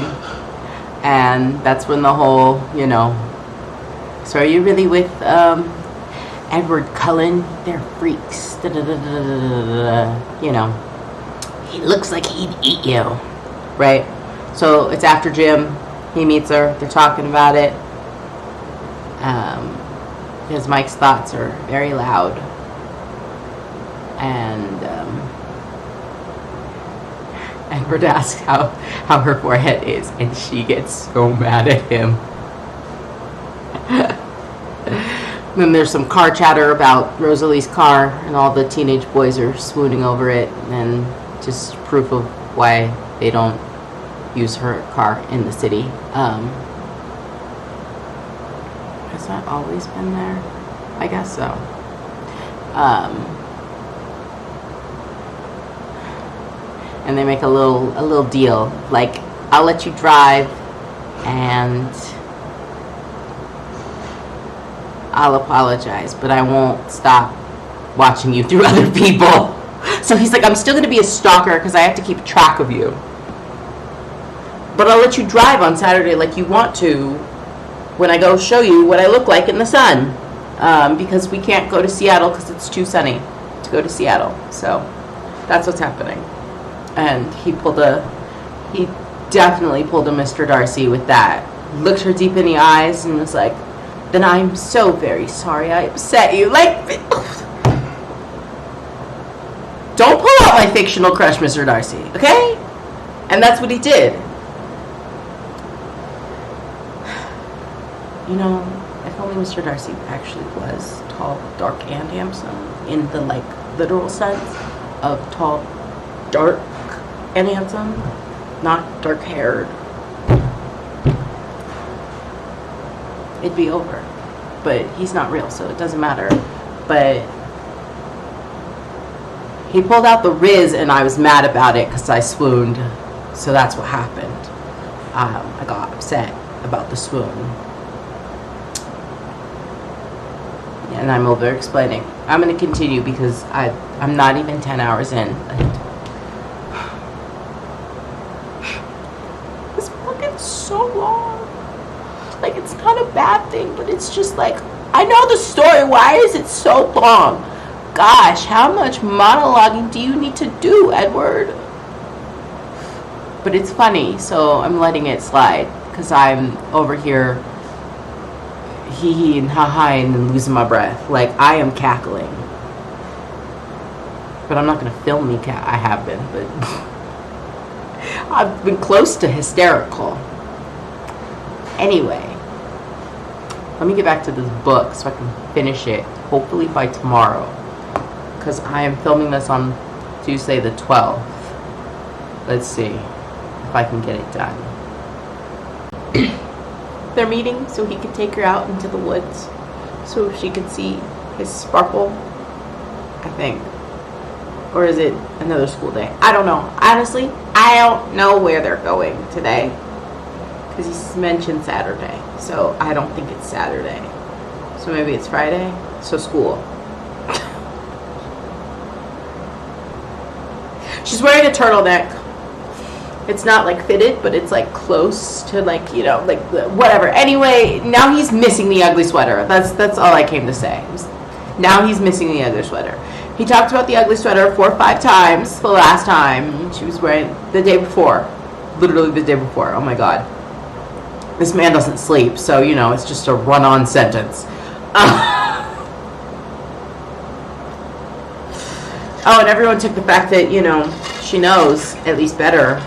And that's when the whole, so are you really with Edward Cullen? They're freaks. He looks like he'd eat you. Right? So it's after gym. He meets her. They're talking about it. Because Mike's thoughts are very loud. And Edward asks how her forehead is, and she gets so mad at him. Then there's some car chatter about Rosalie's car, and all the teenage boys are swooning over it, and just proof of why they don't use her car in the city. Has that always been there? I guess so. And they make a little deal, like, I'll let you drive and I'll apologize, but I won't stop watching you through other people. So he's like, I'm still gonna be a stalker because I have to keep track of you, but I'll let you drive on Saturday like you want to when I go show you what I look like in the sun, because we can't go to Seattle because it's too sunny to go to Seattle. So that's what's happening. And he definitely pulled a Mr. Darcy with that. Looked her deep in the eyes and was like, then I'm so very sorry I upset you. Like, don't pull out my fictional crush, Mr. Darcy, okay? And that's what he did. If only Mr. Darcy actually was tall, dark, and handsome in the, literal sense of tall, dark, and handsome, not dark-haired, it'd be over. But he's not real, so it doesn't matter. But he pulled out the Riz, and I was mad about it because I swooned. So that's what happened. I got upset about the swoon. And I'm over-explaining. I'm going to continue because I'm not even 10 hours in. This book is so long. Like, it's not a bad thing, but it's just like, I know the story. Why is it so long? Gosh, how much monologuing do you need to do, Edward? But it's funny, so I'm letting it slide because I'm over here hee and ha and then losing my breath. Like, I am cackling. But I'm not going to film me I have been, but I've been close to hysterical. Anyway, let me get back to this book so I can finish it, hopefully by tomorrow. Because I am filming this on Tuesday the 12th. Let's see if I can get it done. They're meeting so he could take her out into the woods so she could see his sparkle, I think. Or is it another school day? I don't know. Honestly, I don't know where they're going today because he mentioned Saturday, so I don't think it's Saturday. So maybe it's Friday. So school. She's wearing a turtleneck. It's not like fitted, but it's like close to like, you know, like whatever. Anyway, now he's missing the ugly sweater. That's all I came to say. Now he's missing the ugly sweater. He talked about the ugly sweater 4 or 5 times the last time she was wearing the day before. Literally the day before. Oh my God. This man doesn't sleep, so, you know, it's just a run-on sentence. Oh, and everyone took the fact that, you know, she knows at least better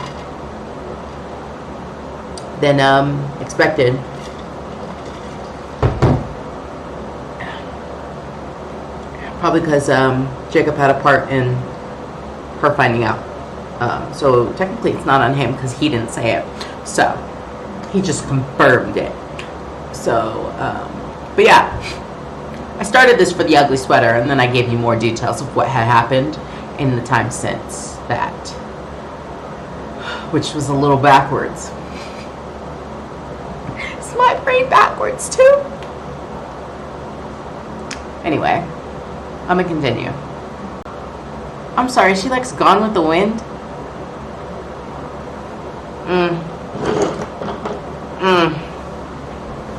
than expected. Probably because Jacob had a part in her finding out. So technically it's not on him because he didn't say it. So he just confirmed it. So, but yeah. I started this for the ugly sweater, and then I gave you more details of what had happened in the time since that, which was a little backwards. Is my brain backwards too? Anyway, I'm gonna continue. I'm sorry, she likes Gone with the Wind?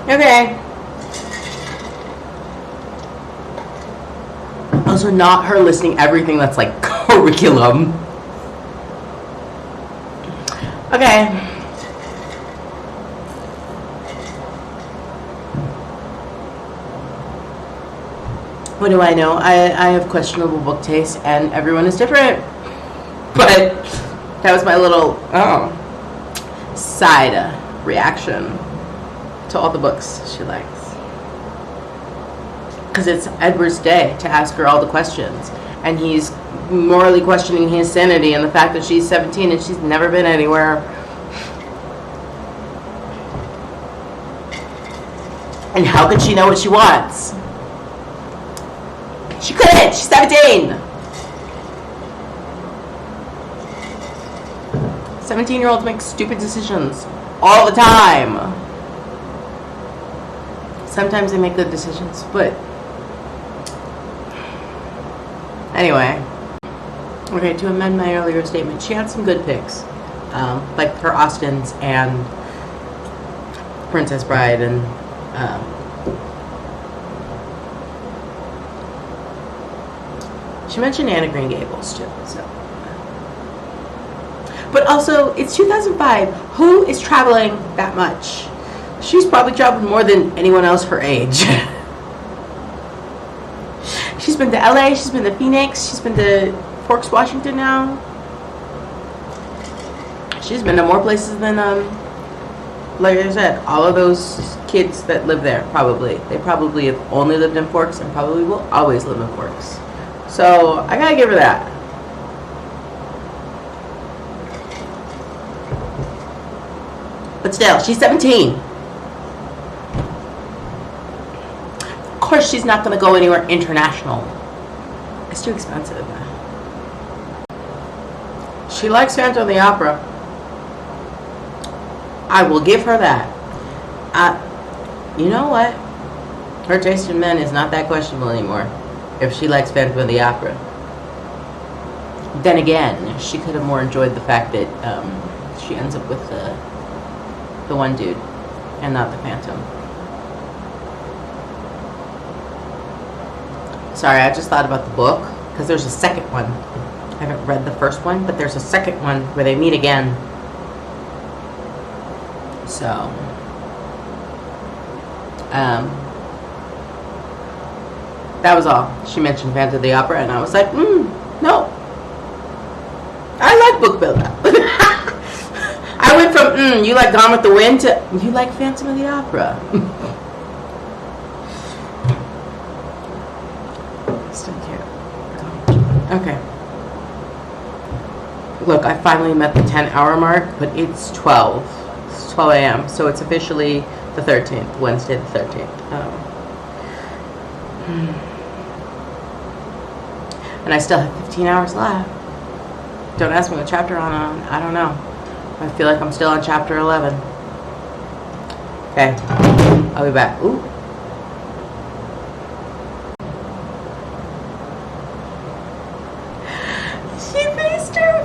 Okay. Also, not her listing everything that's like curriculum. Okay. What do I know? I have questionable book taste, and everyone is different. But that was my little side reaction to all the books she likes. Because it's Edward's day to ask her all the questions, and he's morally questioning his sanity and the fact that she's 17 and she's never been anywhere. And how could she know what she wants? She couldn't. She's 17. 17-year-olds make stupid decisions all the time. Sometimes they make good decisions, but anyway. Okay, to amend my earlier statement, she had some good picks, like her Austins and Princess Bride, and she mentioned Anne of Green Gables too. So, but also it's 2005. Who is traveling that much? She's probably traveled more than anyone else her age. She's been to LA, she's been to Phoenix, she's been to Forks, Washington now. She's been to more places than, like I said, all of those kids that live there, probably. They probably have only lived in Forks and probably will always live in Forks. So, I gotta give her that. But still, she's 17. Of course she's not going to go anywhere international. It's too expensive. She likes Phantom of the Opera. I will give her that. You know what? Her taste in men is not that questionable anymore. If she likes Phantom of the Opera. Then again, she could have more enjoyed the fact that she ends up with the one dude and not the Phantom. Sorry, I just thought about the book because there's a second one. I haven't read the first one, but there's a second one where they meet again. So, that was all. She mentioned Phantom of the Opera, and I was like, no. I like book buildup. I went from, you like Gone with the Wind to, you like Phantom of the Opera. Still cute. Okay. Look, I finally met the 10-hour mark, but it's 12. It's 12 a.m., so it's officially the 13th, Wednesday the 13th. And I still have 15 hours left. Don't ask me what chapter I'm on. I don't know. I feel like I'm still on chapter 11. Okay. I'll be back. Ooh. She faced her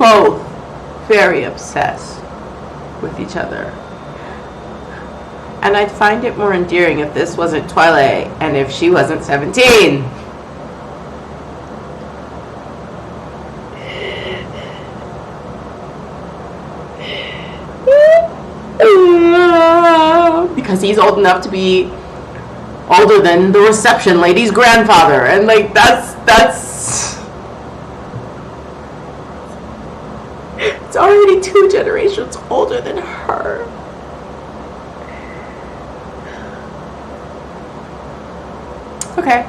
both very obsessed with each other. And I'd find it more endearing if this wasn't Twilight and if she wasn't 17. Because he's old enough to be older than the reception lady's grandfather, and like that's it's already 2 generations older than her. Okay,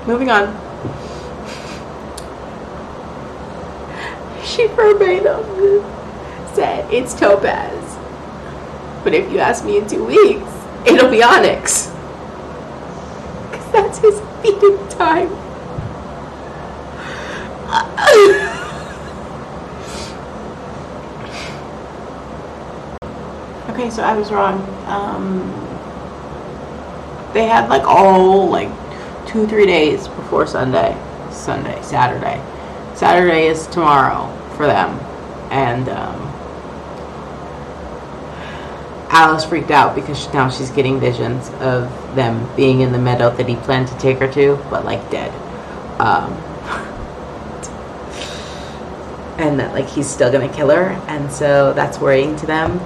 moving on. She verbatim said it's topaz, but if you ask me in 2 weeks, it'll be onyx. Because that's his feeding time. Okay, so I was wrong. They had like 2-3 days before Saturday. Saturday is tomorrow for them. And Alice freaked out because now she's getting visions of them being in the meadow that he planned to take her to, but like dead. And that like he's still gonna kill her, and so that's worrying to them.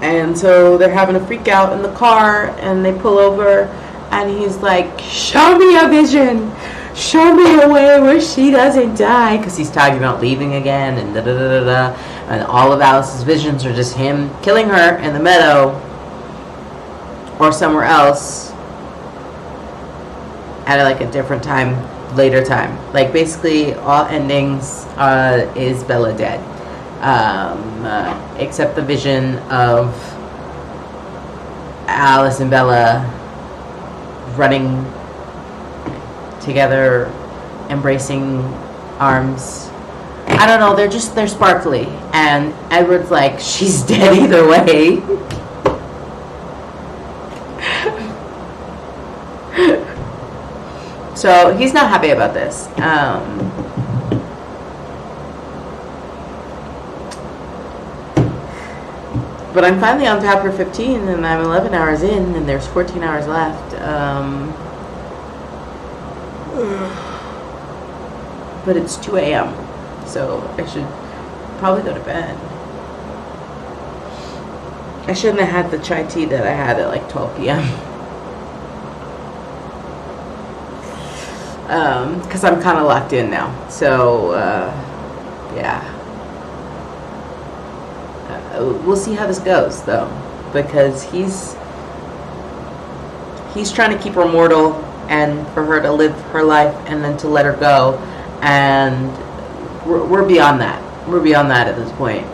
And so they're having a freak out in the car, and they pull over, and he's like, show me a vision, show me a way where she doesn't die, because he's talking about leaving again, and da-da-da-da-da, and all of Alice's visions are just him killing her in the meadow, or somewhere else, at like a different time, later time. Like basically all endings is Bella dead. Except the vision of Alice and Bella running together, embracing arms. I don't know, they're sparkly, and Edward's like, she's dead either way. So he's not happy about this. But I'm finally on chapter 15, and I'm 11 hours in, and there's 14 hours left. But it's 2 a.m., so I should probably go to bed. I shouldn't have had the chai tea that I had at like 12 p.m. Because I'm kind of locked in now. So, yeah. We'll see how this goes, though, because he's trying to keep her mortal and for her to live her life and then to let her go, and we're beyond that. We're beyond that at this point.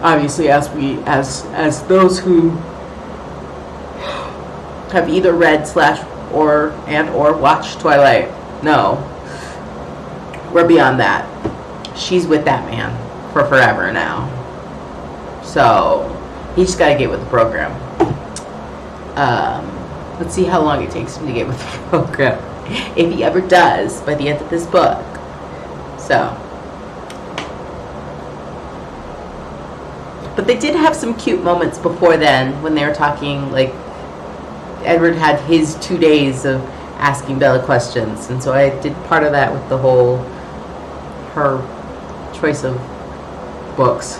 Obviously, as those who have either read or watched Twilight know, we're beyond that. She's with that man for forever now. So he just got to get with the program. Let's see how long it takes him to get with the program, if he ever does by the end of this book. So, but they did have some cute moments before then when they were talking. Like Edward had his 2 days of asking Bella questions, and so I did part of that with the whole her choice of books.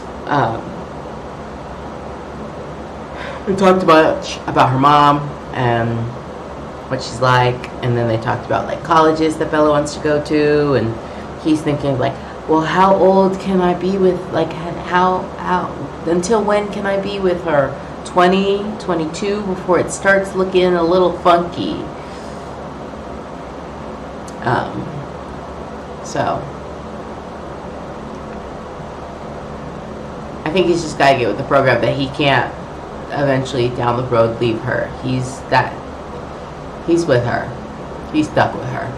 We talked about her mom and what she's like, and then they talked about like colleges that Bella wants to go to, and he's thinking like, well, how old can I be with, like, how until when can I be with her? 20, 22 before it starts looking a little funky. So I think he's just got to get with the program that he can't eventually down the road leave her. He's with her. He's stuck with her.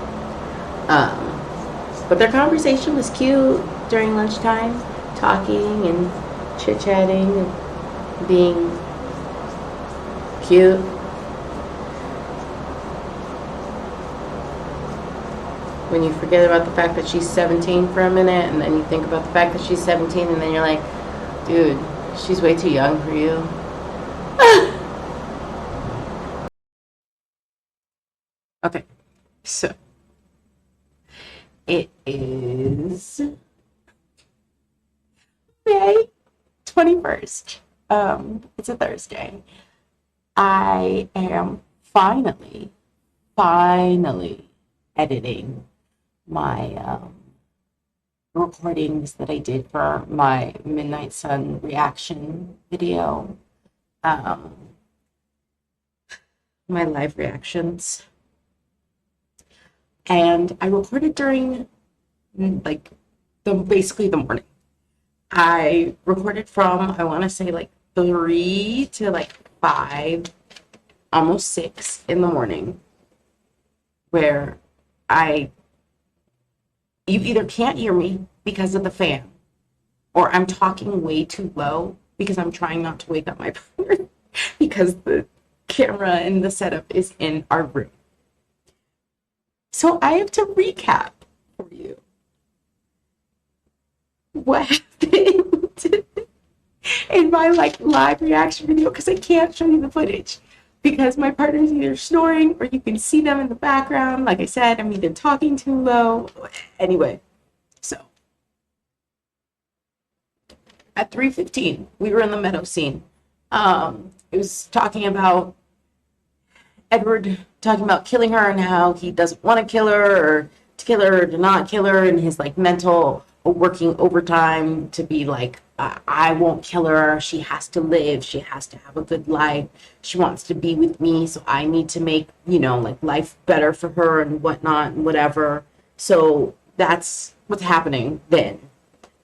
But their conversation was cute during lunchtime, talking and chit-chatting and being cute. When you forget about the fact that she's 17 for a minute, and then you think about the fact that she's 17, and then you're like, dude, she's way too young for you. Okay, so it is May 21st. It's a Thursday. I am finally editing my recordings that I did for my Midnight Sun reaction video, my live reactions. And I recorded during like basically the morning. I recorded from, I want to say, like 3 to like 5, almost 6 in the morning, where you either can't hear me because of the fan, or I'm talking way too low because I'm trying not to wake up my partner because the camera and the setup is in our room. So I have to recap for you what happened in my like live reaction video, because I can't show you the footage because my partner's either snoring or you can see them in the background. Like I said, I'm either talking too low. Anyway, so at 3:15 we were in the meadow scene. It was talking about Edward talking about killing her and how he doesn't want to kill her, or to kill her or to not kill her, and his like mental working overtime to be like, I won't kill her. She has to live. She has to have a good life. She wants to be with me, so I need to make, like life better for her and whatnot and whatever. So that's what's happening then.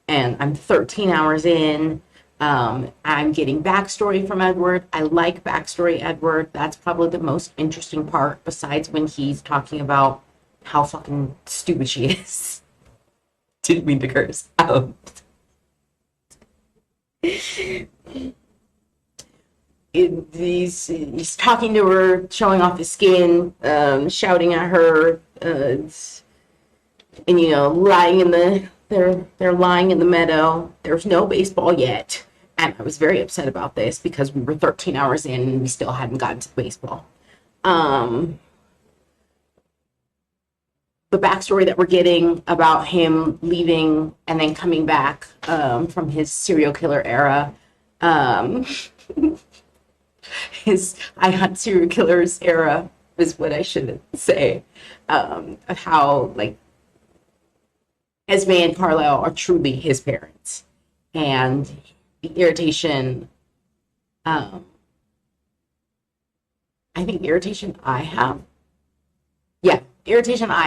And I'm 13 hours in. I'm getting backstory from Edward. I like backstory Edward. That's probably the most interesting part, besides when he's talking about how fucking stupid she is. Didn't mean to curse. He's talking to her, showing off his skin, shouting at her, and lying in the they're lying in the meadow. There's no baseball yet. And I was very upset about this because we were 13 hours in and we still hadn't gotten to the baseball. The backstory that we're getting about him leaving and then coming back from his serial killer era, his I hunt serial killers era is what I should say, of how like Esme and Carlisle are truly his parents, and the irritation, I think irritation I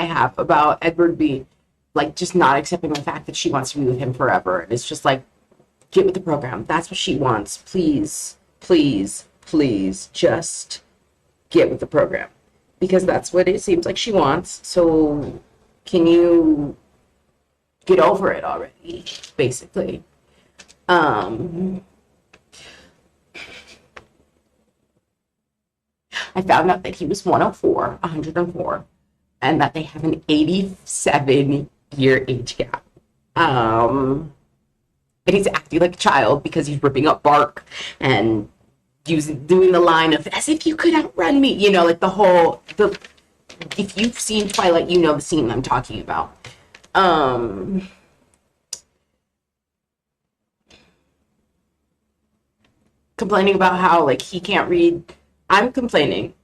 have about Edward being like just not accepting the fact that she wants to be with him forever. And it's just like, get with the program. That's what she wants. Please, please, please just get with the program, because that's what it seems like she wants. So can you get over it already, basically? I found out that he was 104, and that they have an 87-year age gap. And he's acting like a child because he's ripping up bark and doing the line of, as if you could outrun me, like if you've seen Twilight, the scene I'm talking about. Complaining about how like he can't read. I'm complaining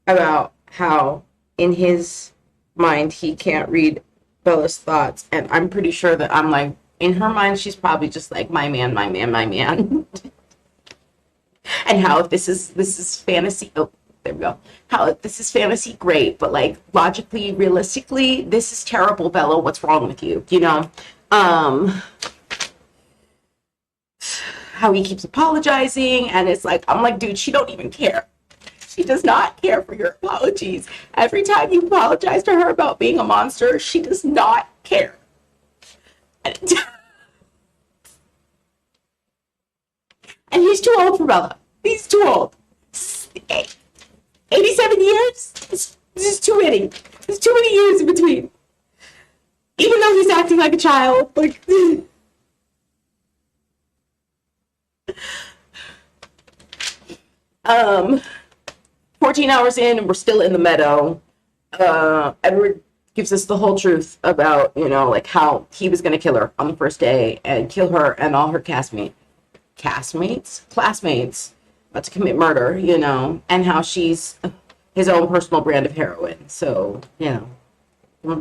about how in his mind he can't read Bella's thoughts, and I'm pretty sure that I'm like, in her mind she's probably just like, my man, my man, my man. And how if this is fantasy, oh, there we go. How if this is fantasy, great, but like logically, realistically, this is terrible, Bella. What's wrong with you? How he keeps apologizing, and it's like, I'm like, dude, she don't even care. She does not care for your apologies. Every time you apologize to her about being a monster, she does not care. And he's too old for Bella. He's too old. 87 years? This is too many. There's too many years in between. Even though he's acting like a child, like. 14 hours in, and we're still in the meadow. Edward gives us the whole truth about, you know, like how he was going to kill her on the first day and kill her and all her classmates, about to commit murder, you know, and how she's his own personal brand of heroin. So, you know,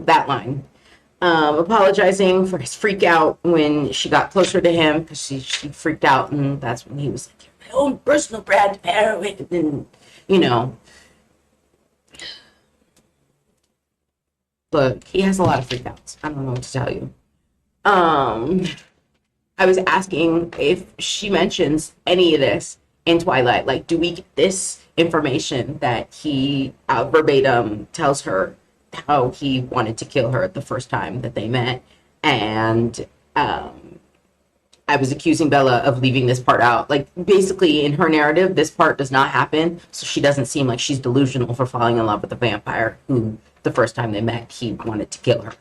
that line. Apologizing for his freak out when she got closer to him, because she freaked out, and that's when he was like, my own personal brand of heroin, and, you know. But he has a lot of freakouts. I don't know what to tell you. I was asking if she mentions any of this in Twilight. Like, do we get this information that he verbatim tells her how he wanted to kill her the first time that they met? And I was accusing Bella of leaving this part out. Like, basically, in her narrative, this part does not happen, so she doesn't seem like she's delusional for falling in love with a vampire who, the first time they met, he wanted to kill her.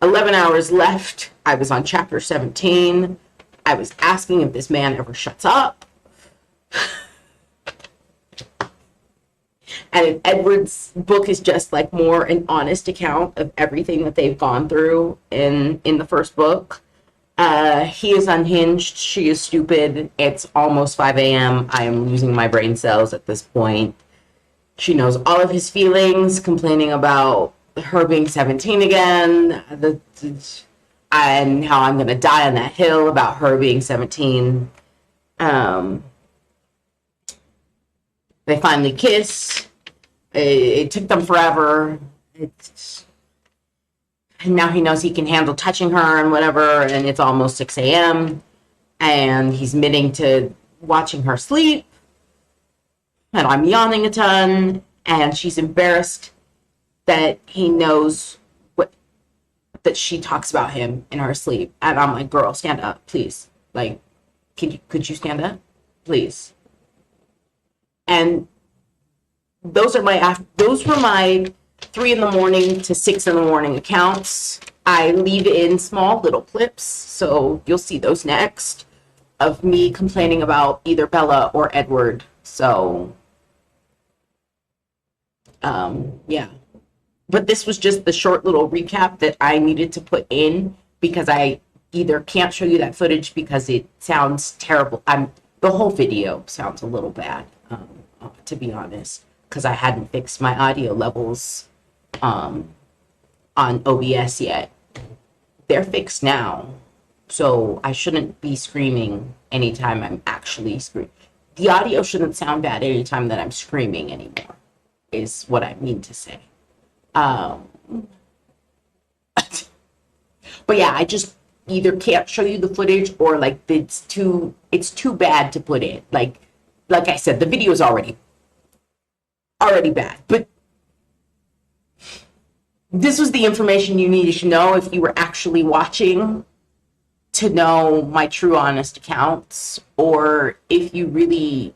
11 hours left. I was on chapter 17. I was asking if this man ever shuts up. And if Edward's book is just like more an honest account of everything that they've gone through in the first book. He is unhinged. She is stupid. It's almost 5 a.m. I am losing my brain cells at this point. She knows all of his feelings, complaining about her being 17 again, and how I'm going to die on that hill about her being 17. They finally kiss. It took them forever. And now he knows he can handle touching her and whatever, and it's almost 6 a.m. And he's admitting to watching her sleep. And I'm yawning a ton, and she's embarrassed that he knows that she talks about him in her sleep. And I'm like, girl, stand up, please. Like, could you stand up? Please. And those were my 3 in the morning to 6 in the morning accounts. I leave in small little clips, so you'll see those next, of me complaining about either Bella or Edward. So, yeah. But this was just the short little recap that I needed to put in, because I either can't show you that footage because it sounds terrible. The whole video sounds a little bad, to be honest, because I hadn't fixed my audio levels on OBS yet. They're fixed now, so I shouldn't be screaming anytime I'm actually screaming. The audio shouldn't sound bad anytime that I'm screaming anymore, is what I mean to say. But yeah, I just either can't show you the footage, or like it's too bad to put in. Like I said, the video is already bad, but this was the information you needed to know if you were actually watching to know my true honest accounts, or if you really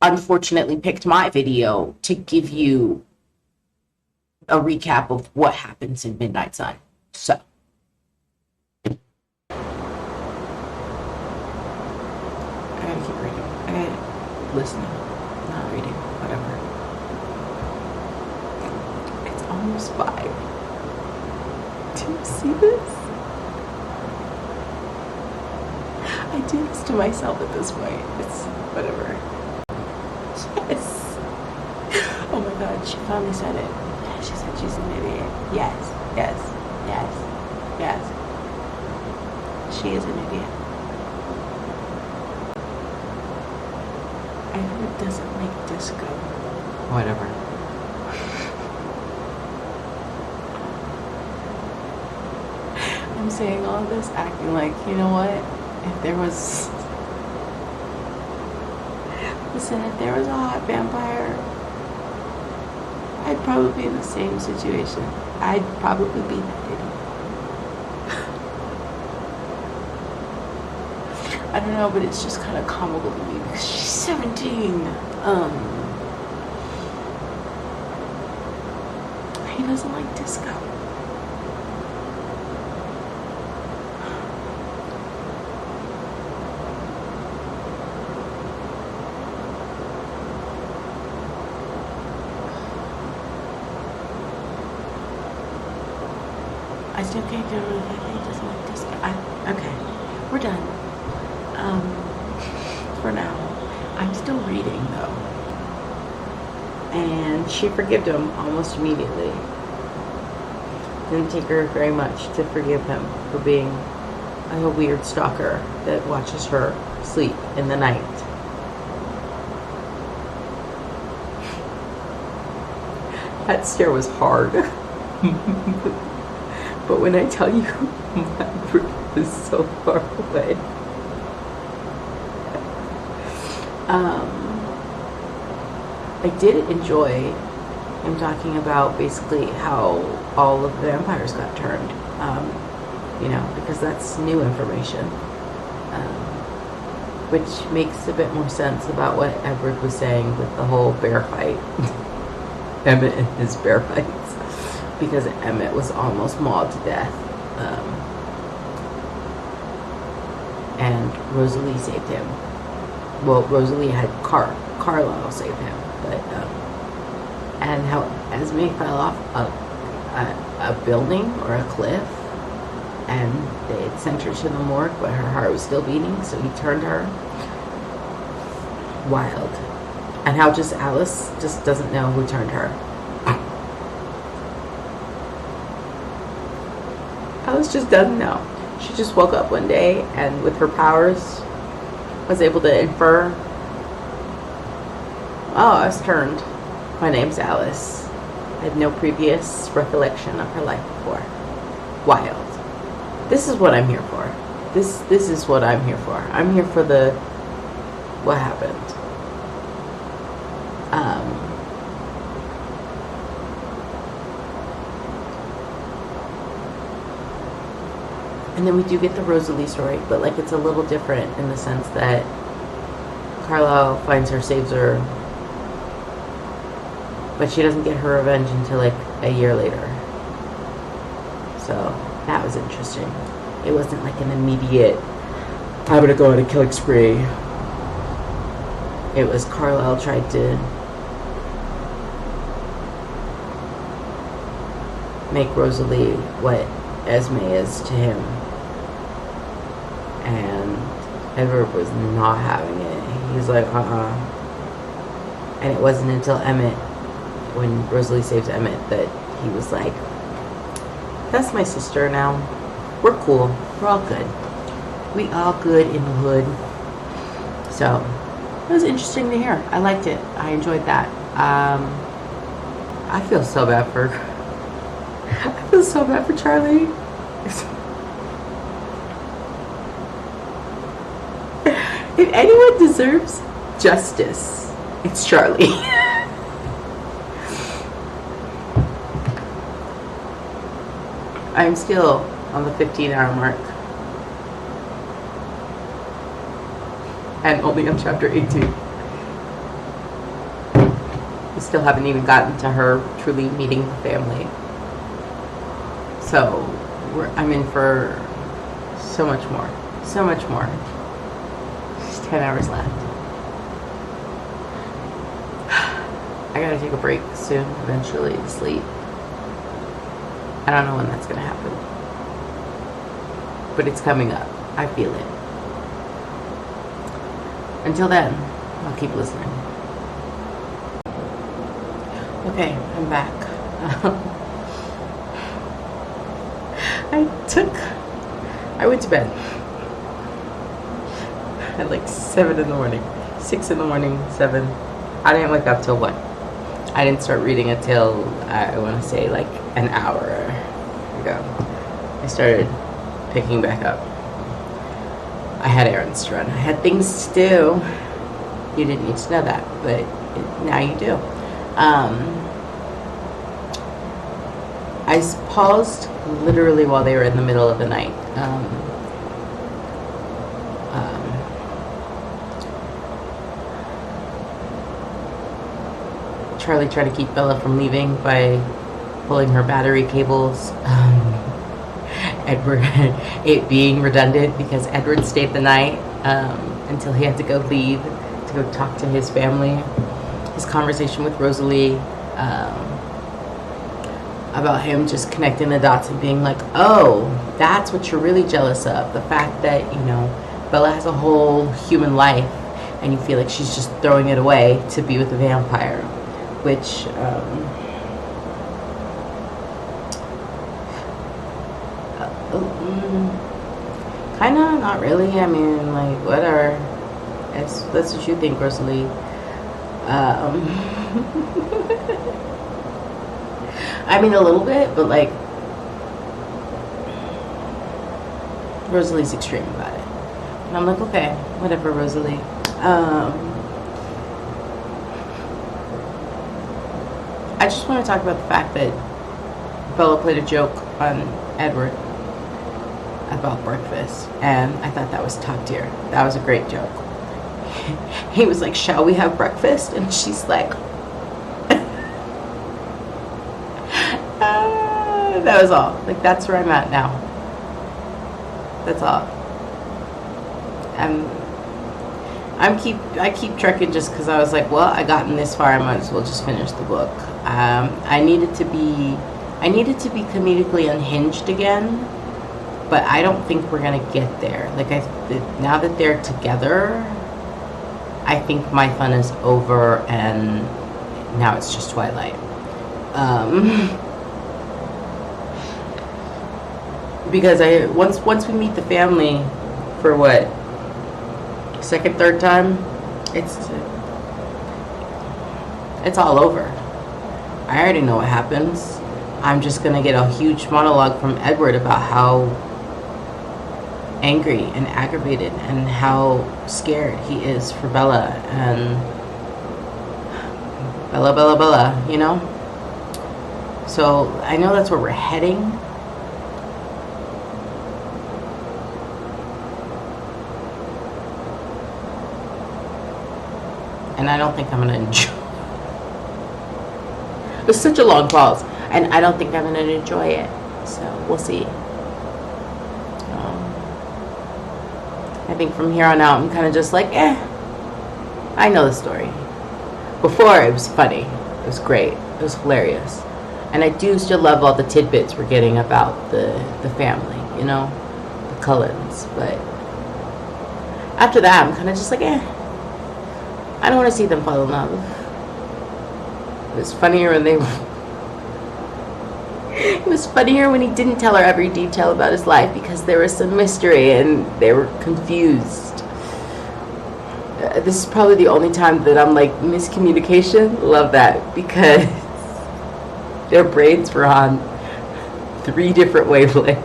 unfortunately picked my video to give you a recap of what happens in Midnight Sun. So I gotta keep reading. I gotta listening, not reading, whatever. It's almost 5. Do you see this? I do this to myself at this point. It's whatever. Yes. Oh my god, she finally said it. She said she's an idiot. Yes. She is an idiot. Edward doesn't like disco. Whatever. I'm saying all this acting like, you know what? If there was a hot vampire, I'd probably be in the same situation. I'd probably be that idiot. I don't know, but it's just kind of comical to me because she's 17. He doesn't like disco. I still can't get rid of it. He doesn't like disco. Okay, we're done. For now. I'm still reading though. And she forgave him almost immediately. Didn't take her very much to forgive him for being a weird stalker that watches her sleep in the night. That stare was hard. But when I tell you, my room is so far away. I did enjoy him talking about basically how all of the vampires got turned, because that's new information, which makes a bit more sense about what Edward was saying with the whole bear fight. Emmett and his bear fights, because Emmett was almost mauled to death, and Rosalie saved him. Well, Rosalie had Carlisle save him, but and how Esme fell off a building or a cliff, and they had sent her to the morgue, but her heart was still beating, so he turned her. Wild. And how just Alice just doesn't know who turned her. Alice just doesn't know. She just woke up one day and with her powers was able to infer, oh, I was turned. My name's Alice. I had no previous recollection of her life before. Wild. This is what I'm here for. This is what I'm here for. I'm here for what happened. And then we do get the Rosalie story, but like it's a little different in the sense that Carlisle finds her, saves her, but she doesn't get her revenge until like a year later. So that was interesting. It wasn't like an immediate, I'm gonna go on a killing spree. It was Carlisle tried to make Rosalie what Esme is to him. And Edward was not having it. He's like, And it wasn't until Emmett, when Rosalie saves Emmett, that he was like, that's my sister now. We're cool. We're all good. We all good in the hood. So, it was interesting to hear. I liked it. I enjoyed that. I feel so bad for Charlie. If anyone deserves justice, it's Charlie. I'm still on the 15-hour mark. And only on chapter 18. We still haven't even gotten to her truly meeting the family. So, I'm in for so much more. So much more. Just 10 hours left. I gotta take a break soon, eventually, to sleep. I don't know when that's gonna happen. But it's coming up. I feel it. Until then, I'll keep listening. Okay, I'm back. I went to bed at like 7 in the morning. 6 in the morning, 7. I didn't wake up till 1. I didn't start reading until, I want to say, like an hour ago. I started picking back up. I had errands to run. I had things to do. You didn't need to know that, but now you do. I paused literally while they were in the middle of the night. Charlie tried to keep Bella from leaving by pulling her battery cables. Edward, it being redundant because Edward stayed the night until he had to go leave to go talk to his family. His conversation with Rosalie about him just connecting the dots and being like, oh, that's what you're really jealous of. The fact that, you know, Bella has a whole human life and you feel like she's just throwing it away to be with a vampire, which kind of, not really. I mean, like, whatever. That's what you think, Rosalie. I mean, a little bit, but like, Rosalie's extreme about it. And I'm like, okay, whatever, Rosalie. I just want to talk about the fact that Bella played a joke on Edward about breakfast, and I thought that was top tier. That was a great joke. He was like, shall we have breakfast? And she's like, that was all. Like, that's where I'm at now. That's all. I keep trekking just because I was like, well, I gotten this far, I might as well just finish the book. I needed to be comedically unhinged again, but I don't think we're gonna get there. Like, now that they're together, I think my fun is over, and now it's just Twilight. Because once we meet the family for what, second, third time, it's all over. I already know what happens. I'm just gonna get a huge monologue from Edward about how angry and aggravated and how scared he is for Bella, and Bella, you know? So I know that's where we're heading. And I don't think I'm gonna enjoy. It was such a long pause, and I don't think I'm gonna enjoy it. So we'll see. I think from here on out, I'm kind of just like, I know the story. Before, it was funny. It was great. It was hilarious. And I do still love all the tidbits we're getting about the family, you know, the Cullens. But after that, I'm kind of just like, I don't want to see them fall in love. It was funnier when they were. It was funnier when he didn't tell her every detail about his life because there was some mystery and they were confused. This is probably the only time that I'm like, miscommunication. Love that, because their brains were on 3 different wavelengths.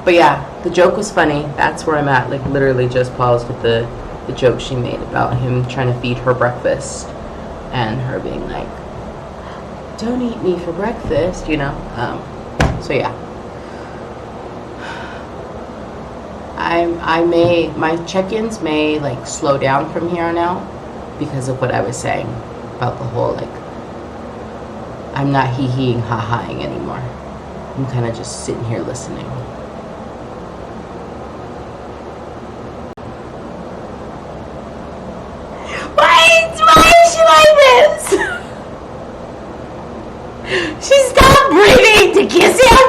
But yeah, the joke was funny. That's where I'm at. Like, literally just paused with the joke she made about him trying to feed her breakfast and her being like, don't eat me for breakfast, you know. So yeah, my check-ins may like slow down from here on out because of what I was saying about the whole, like, I'm not hee-heeing, ha-haing anymore. I'm kind of just sitting here listening. She stopped breathing to kiss him.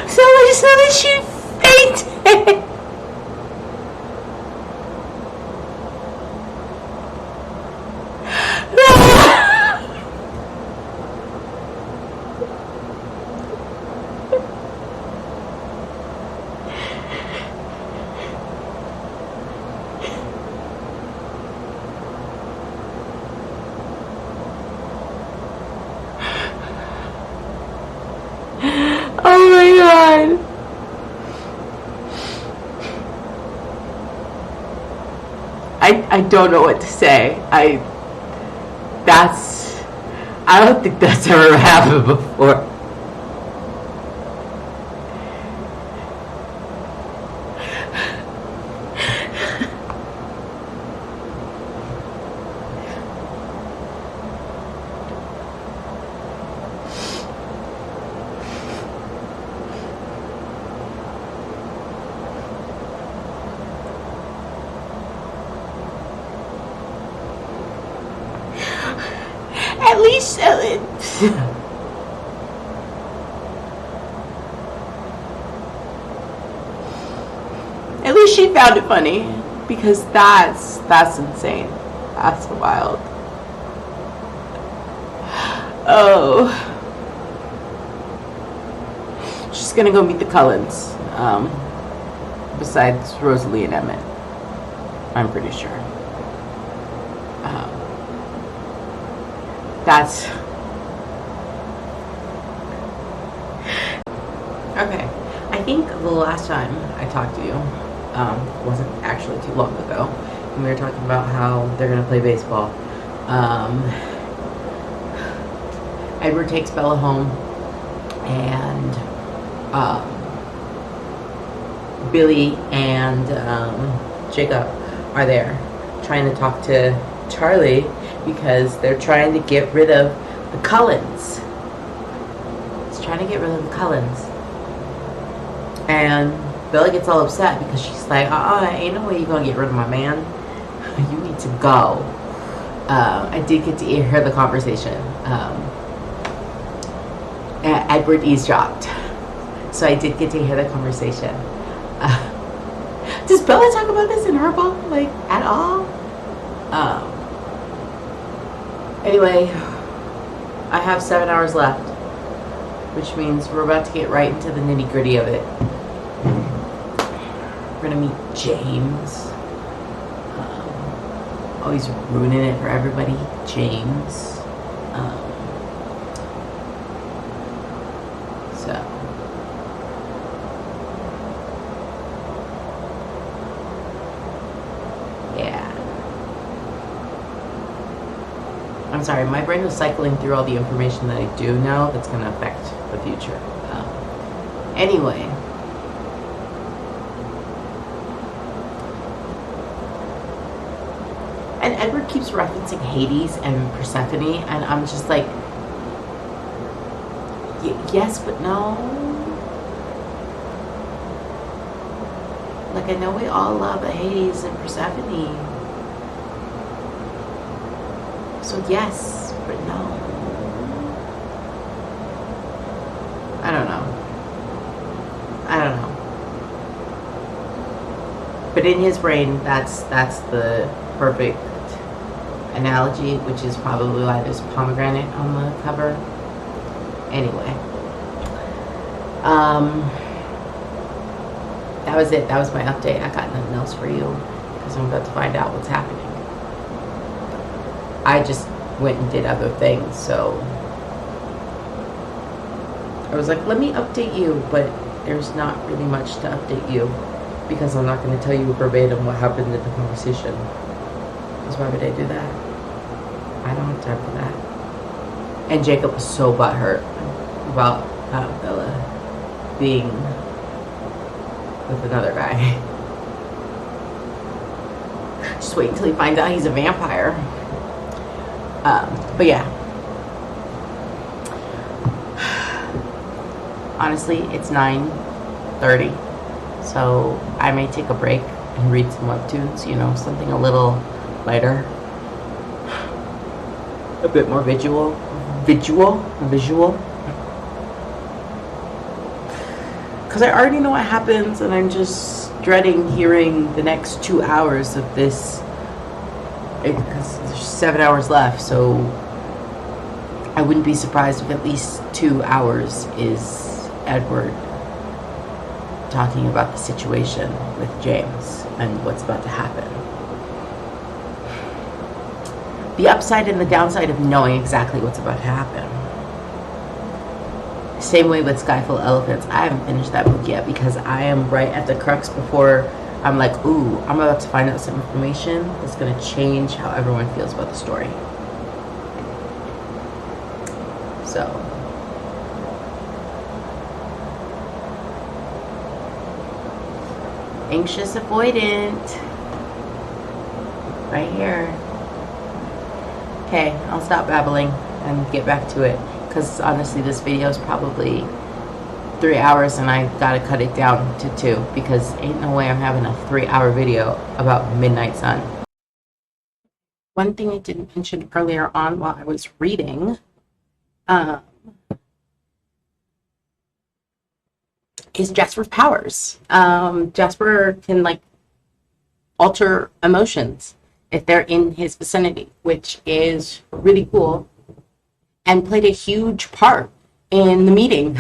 So much so that she fainted. Oh my god. I don't know what to say. I don't think that's ever happened before. found it funny because that's insane. That's wild. Oh, she's gonna go meet the Cullens. Besides Rosalie and Emmett, I'm pretty sure. That's okay. I think the last time I talked to you wasn't actually too long ago, and we were talking about how they're gonna play baseball. Edward takes Bella home, and Billy and Jacob are there trying to talk to Charlie because they're trying to get rid of the Cullens. It's trying to get rid of the Cullens. And Bella gets all upset because she's like, ain't no way you're going to get rid of my man. You need to go. I did get to hear the conversation. Edward eavesdropped. So I did get to hear the conversation. Does Bella talk about this in her book, like, at all? Anyway, I have 7 hours left, which means we're about to get right into the nitty-gritty of it. We're gonna meet James. Always ruining it for everybody. James. I'm sorry, my brain was cycling through all the information that I do know that's going to affect the future. Anyway. And Edward keeps referencing Hades and Persephone, and I'm just like, yes, but no. Like, I know we all love Hades and Persephone. So yes, but no. I don't know. But in his brain, that's the perfect analogy, which is probably why there's pomegranate on the cover. Anyway. That was it. That was my update. I got nothing else for you because I'm about to find out what's happening. I just went and did other things, so I was like, let me update you, but there's not really much to update you because I'm not going to tell you verbatim what happened in the conversation. Because why would I do that? I don't have time for that. And Jacob was so butthurt about Bella being with another guy. Just wait until he finds out he's a vampire. But yeah, honestly, it's 9:30, so I may take a break and read some webtoons, something a little lighter, a bit more visual, because I already know what happens, and I'm just dreading hearing the next 2 hours of this. Because there's 7 hours left, so I wouldn't be surprised if at least 2 hours is Edward talking about the situation with James and what's about to happen. The upside and the downside of knowing exactly what's about to happen. Same way with Skyfall Elephants. I haven't finished that book yet because I am right at the crux before I'm like, ooh, I'm about to find out some information that's going to change how everyone feels about the story. So. Anxious avoidant. Right here. Okay, I'll stop babbling and get back to it. Because honestly, this video is probably 3 hours and I gotta cut it down to 2 because ain't no way I'm having a 3-hour video about Midnight Sun. One thing I didn't mention earlier on while I was reading is Jasper's powers. Jasper can alter emotions if they're in his vicinity, which is really cool and played a huge part in the meeting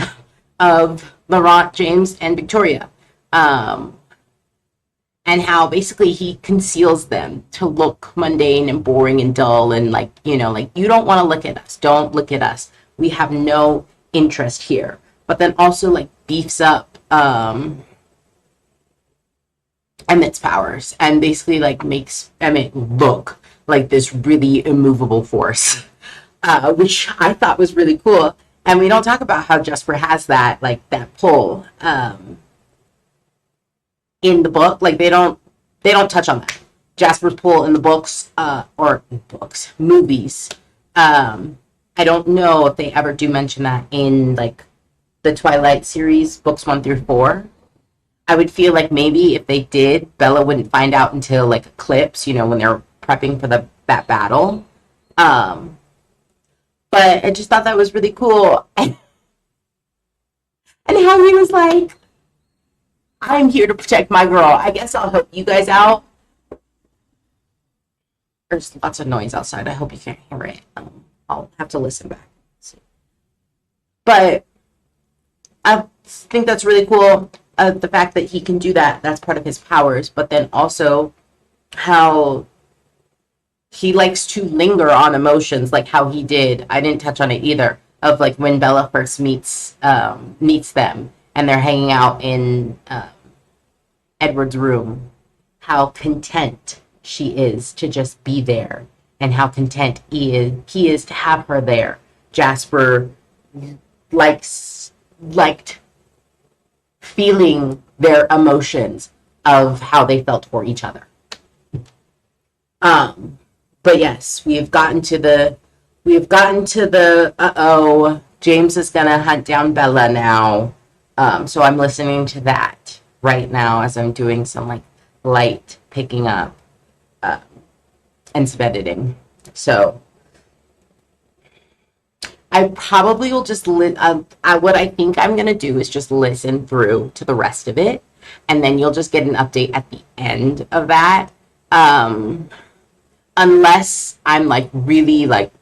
of Laurent, James, and Victoria. And how basically he conceals them to look mundane and boring and dull and like, you know, like, you don't want to look at us. Don't look at us. We have no interest here. But then also like beefs up Emmett's powers and basically like makes Emmett look like this really immovable force, which I thought was really cool. And we don't talk about how Jesper has that, like, that pull in the book. Like, they don't touch on that. Jasper's pull in the books, or books, movies. I don't know if they ever do mention that in, like, the Twilight series, books 1 through 4. I would feel like maybe if they did, Bella wouldn't find out until, like, Eclipse, you know, when they're prepping for that battle. But I just thought that was really cool. And how he was like, I'm here to protect my girl. I guess I'll help you guys out. There's lots of noise outside. I hope you can't hear it. I'll have to listen back. But I think that's really cool. The fact that he can do that, that's part of his powers. But then also how he likes to linger on emotions, like how he did. I didn't touch on it either. Of like when Bella first meets them and they're hanging out in Edward's room, how content she is to just be there and how content he is to have her there. Jasper liked feeling their emotions of how they felt for each other. But yes, we have gotten to the James is gonna hunt down Bella now. So I'm listening to that right now as I'm doing some like light picking up and some editing. So I probably will just what I think I'm gonna do is just listen through to the rest of it, and then you'll just get an update at the end of that. Unless I'm like really like,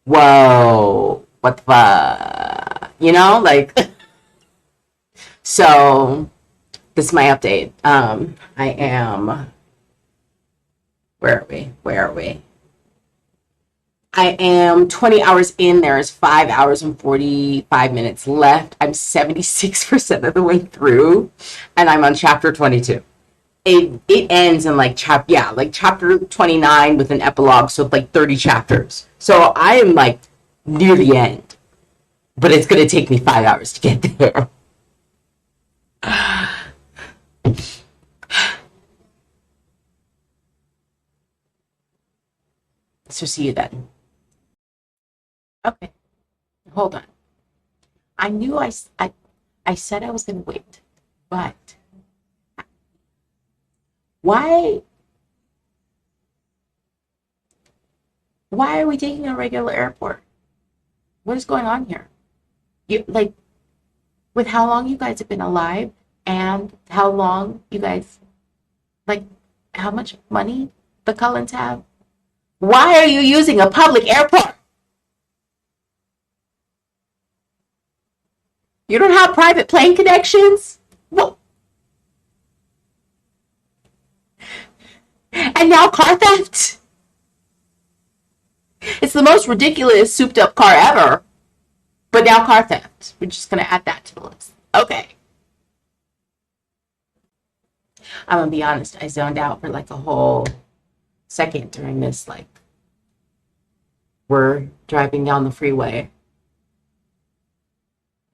whoa, what the fuck? You know, like, so this is my update. I am, where are we? I am 20 hours in. There is 5 hours and 45 minutes left. I'm 76% of the way through, and I'm on chapter 22. It ends in like chapter 29 with an epilogue, so like 30 chapters. So I am like near the end, but it's gonna take me 5 hours to get there. So see you then. Okay, hold on. I knew I said I was gonna wait, but why are we taking a regular airport? What is going on here? You like, with how long you guys have been alive and how long you guys, like, how much money the Cullens have? Why are you using a public airport? You don't have private plane connections? What? And now car theft? It's the most ridiculous souped up car ever. But now car theft. We're just going to add that to the list. Okay. I'm going to be honest. I zoned out for like a whole second during this. Like, we're driving down the freeway.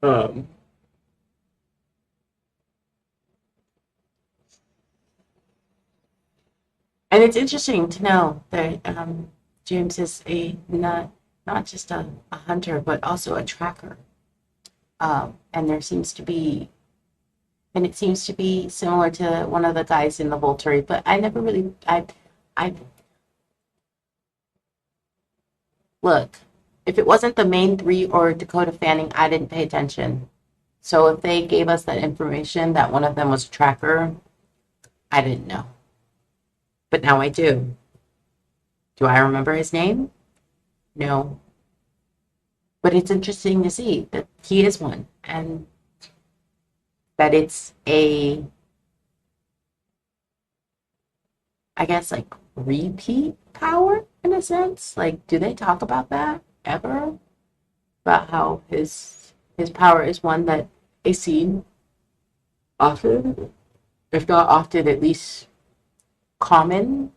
And it's interesting to know that James is not just a hunter, but also a tracker. And it seems to be similar to one of the guys in the Volturi, but I never really, I look, if it wasn't the main three or Dakota Fanning, I didn't pay attention. So if they gave us that information that one of them was a tracker, I didn't know. but now I do. Do I remember his name? No. But it's interesting to see that he is one and that it's a, I guess, like repeat power in a sense. Like, do they talk about that ever? About how his power is one that is seen often, if not often, at least common.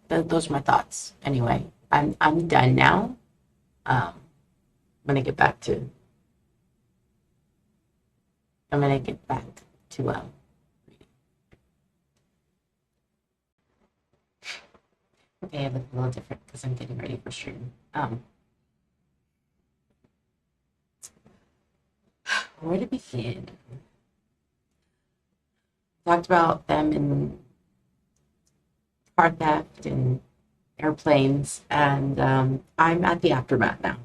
Those are my thoughts. Anyway, I'm done now. I'm gonna get back to. I'm gonna get back to Okay, I look a little different because I'm getting ready for stream. Where to begin? Talked about them in car theft and airplanes, and I'm at the aftermath now.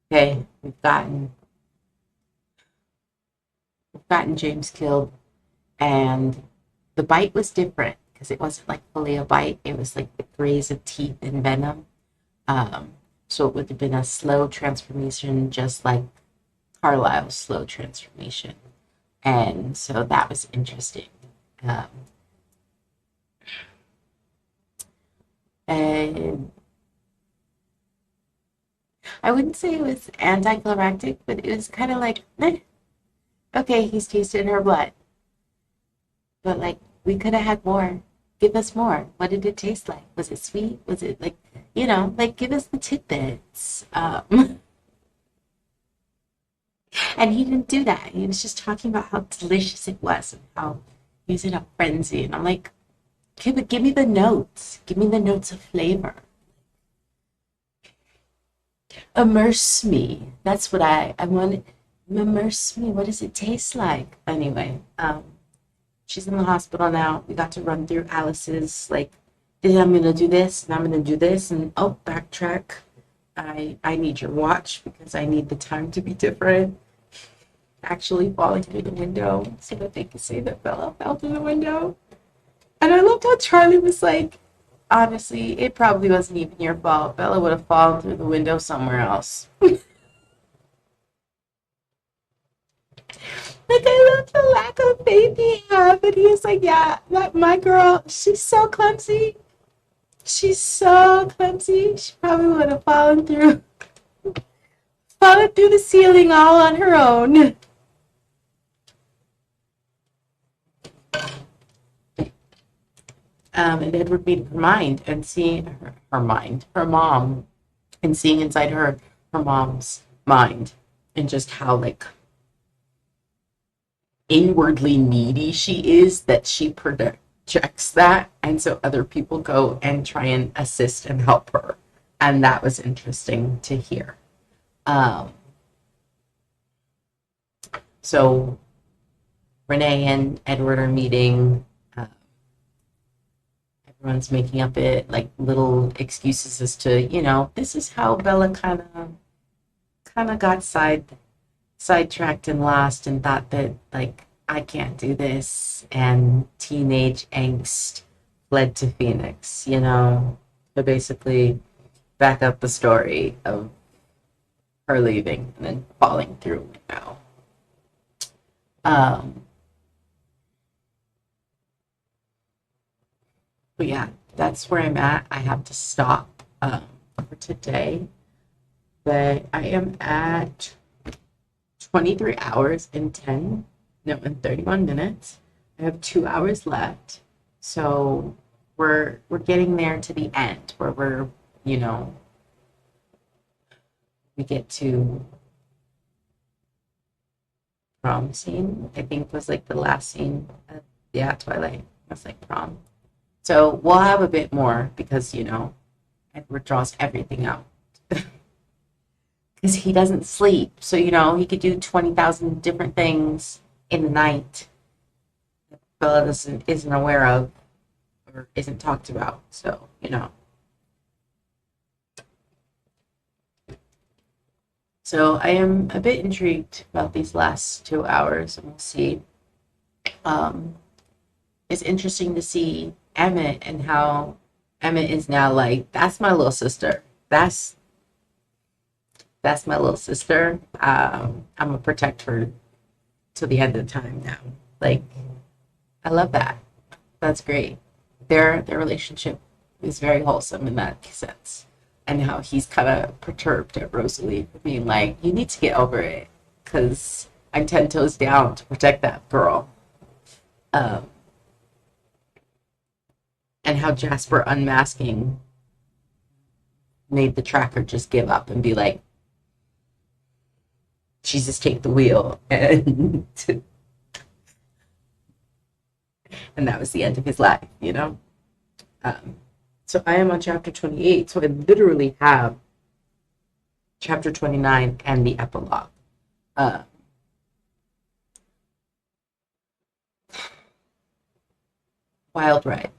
Okay, we've gotten James killed, and the bite was different because it wasn't like fully a bite; it was like the graze of teeth and venom. So it would have been a slow transformation, just like Carlisle's slow transformation, and so that was interesting. Um, and I wouldn't say it was anticlimactic, but it was kind of like, okay, he's tasted her blood, but like we could have had more. Give us more. What did it taste like? Was it sweet? Was it like, like give us the tidbits. And he didn't do that. He was just talking about how delicious it was and how he was in a frenzy. And I'm like, okay, but give me the notes. Give me the notes of flavor. Immerse me. That's what I want. Immerse me. What does it taste like? Anyway, she's in the hospital now. We got to run through Alice's like, I'm gonna do this and I'm gonna do this and oh, backtrack. I need your watch because I need the time to be different. Actually falling through the window so that they could say that Bella fell through the window. And I loved how Charlie was like, honestly, it probably wasn't even your fault. Bella would have fallen through the window somewhere else. Like, I love the lack of faith he had, but he was like, yeah, my girl, she's so clumsy. She's so clumsy. She probably would have fallen through the ceiling all on her own. And Edward made her mind and seeing her mom, and seeing inside her mom's mind, and just how like inwardly needy she is that she projects that, and so other people go and try and assist and help her, and that was interesting to hear. So Renee and Edward are meeting. Everyone's making up it like little excuses as to, this is how Bella kind of got sidetracked and lost and thought that like I can't do this, and teenage angst led to Phoenix, to basically back up the story of her leaving and then falling through now. But yeah, that's where I'm at. I have to stop for today. But I am at 23 hours and 31 minutes. I have 2 hours left. So we're getting there to the end where we get to prom scene. I think was like the last scene. Twilight was like prom. So we'll have a bit more because, Edward draws everything out. Because he doesn't sleep. So, he could do 20,000 different things in the night that Bella isn't aware of or isn't talked about. So, So I am a bit intrigued about these last 2 hours, and we'll see Um, it's interesting to see Emmett and how Emmett is now like, that's my little sister. That's my little sister. I'm gonna protect her to the end of time now. Like, I love that. That's great. Their relationship is very wholesome in that sense. And how he's kind of perturbed at Rosalie for being like, you need to get over it because I'm 10 toes down to protect that girl. Um, and how Jasper unmasking made the tracker just give up and be like, Jesus, take the wheel. And and that was the end of his life, you know? So I am on chapter 28. So I literally have chapter 29 and the epilogue. Wild ride.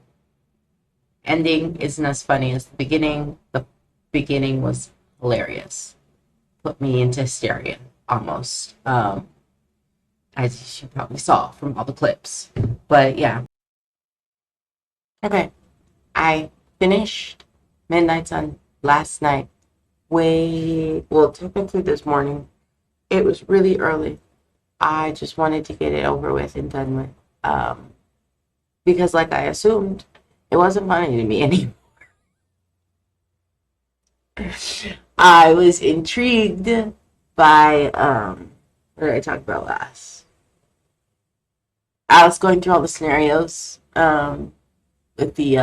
Ending isn't as funny as the beginning. The beginning was hilarious. Put me into hysteria, almost. As you probably saw from all the clips. But yeah. Okay. I finished Midnight Sun last night. Technically this morning. It was really early. I just wanted to get it over with and done with. Because like I assumed, it wasn't funny to me anymore. I was intrigued by what did I talk about last? Alice going through all the scenarios with the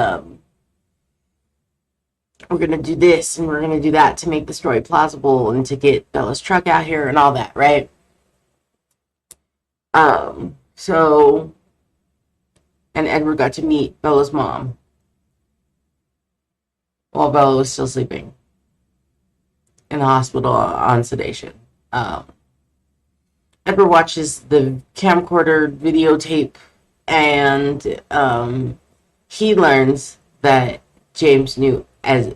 we're gonna do this and we're gonna do that to make the story plausible and to get Bella's truck out here and all that, right? So and Edward got to meet Bella's mom while Bella was still sleeping in the hospital on sedation. Edward watches the camcorder videotape and he learns that James knew as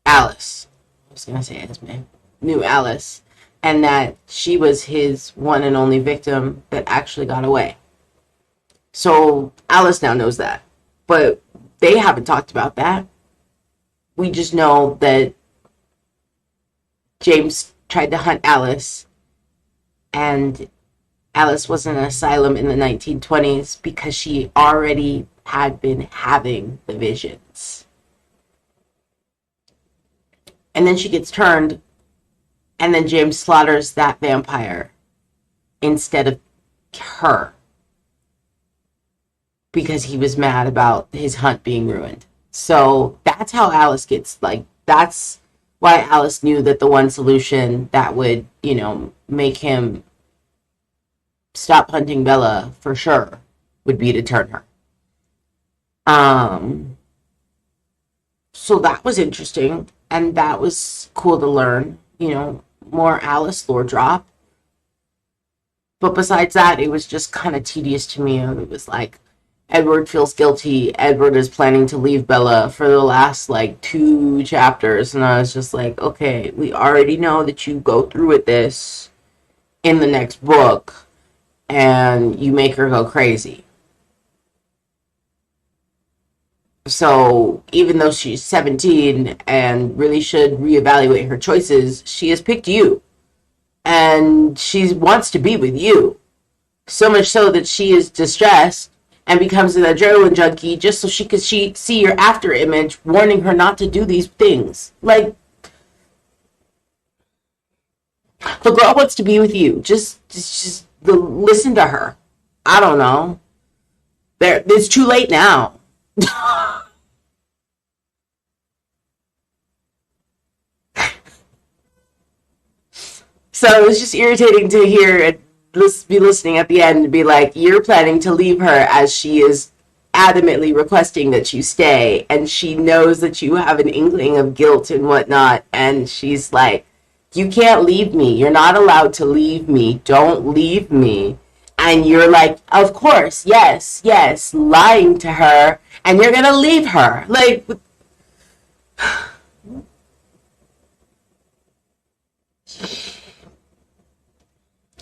Alice. I was going to say Esme. Knew Alice. And that she was his one and only victim that actually got away. So Alice now knows that. But they haven't talked about that. We just know that James tried to hunt Alice. And Alice was in an asylum in the 1920s because she already had been having the visions. And then she gets turned, and then James slaughters that vampire instead of her because he was mad about his hunt being ruined. So that's how Alice gets, like, that's why Alice knew that the one solution that would, make him stop hunting Bella for sure would be to turn her. So that was interesting, and that was cool to learn, more Alice lore drop. But besides that, it was just kind of tedious to me. It was like, Edward feels guilty. Edward is planning to leave Bella for the last, 2 chapters. And I was just like, okay, we already know that you go through with this in the next book. And you make her go crazy. So even though she's 17 and really should reevaluate her choices, she has picked you. And she wants to be with you. So much so that she is distressed and becomes an adrenaline junkie just so she could see your after image warning her not to do these things. Like, the girl wants to be with you. Just listen to her. I don't know. It's too late now. So it was just irritating to hear it be listening at the end and be like, you're planning to leave her as she is adamantly requesting that you stay, and she knows that you have an inkling of guilt and whatnot, and she's like, you can't leave me. You're not allowed to leave me. Don't leave me. And you're like, of course, yes, lying to her, and you're gonna leave her. Like,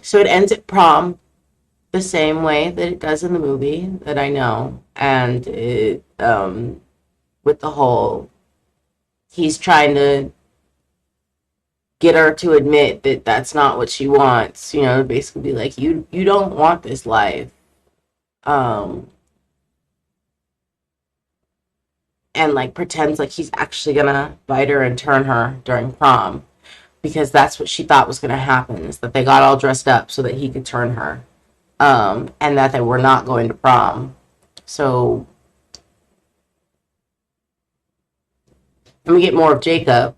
so it ends at prom. the same way that it does in the movie that I know. And it, with the whole, he's trying to get her to admit that that's not what she wants, you know, basically be like, you don't want this life. Um, and like pretends like he's actually gonna bite her and turn her during prom because that's what she thought was gonna happen, is that they got all dressed up so that he could turn her. And that they were not going to prom. So let me get more of Jacob.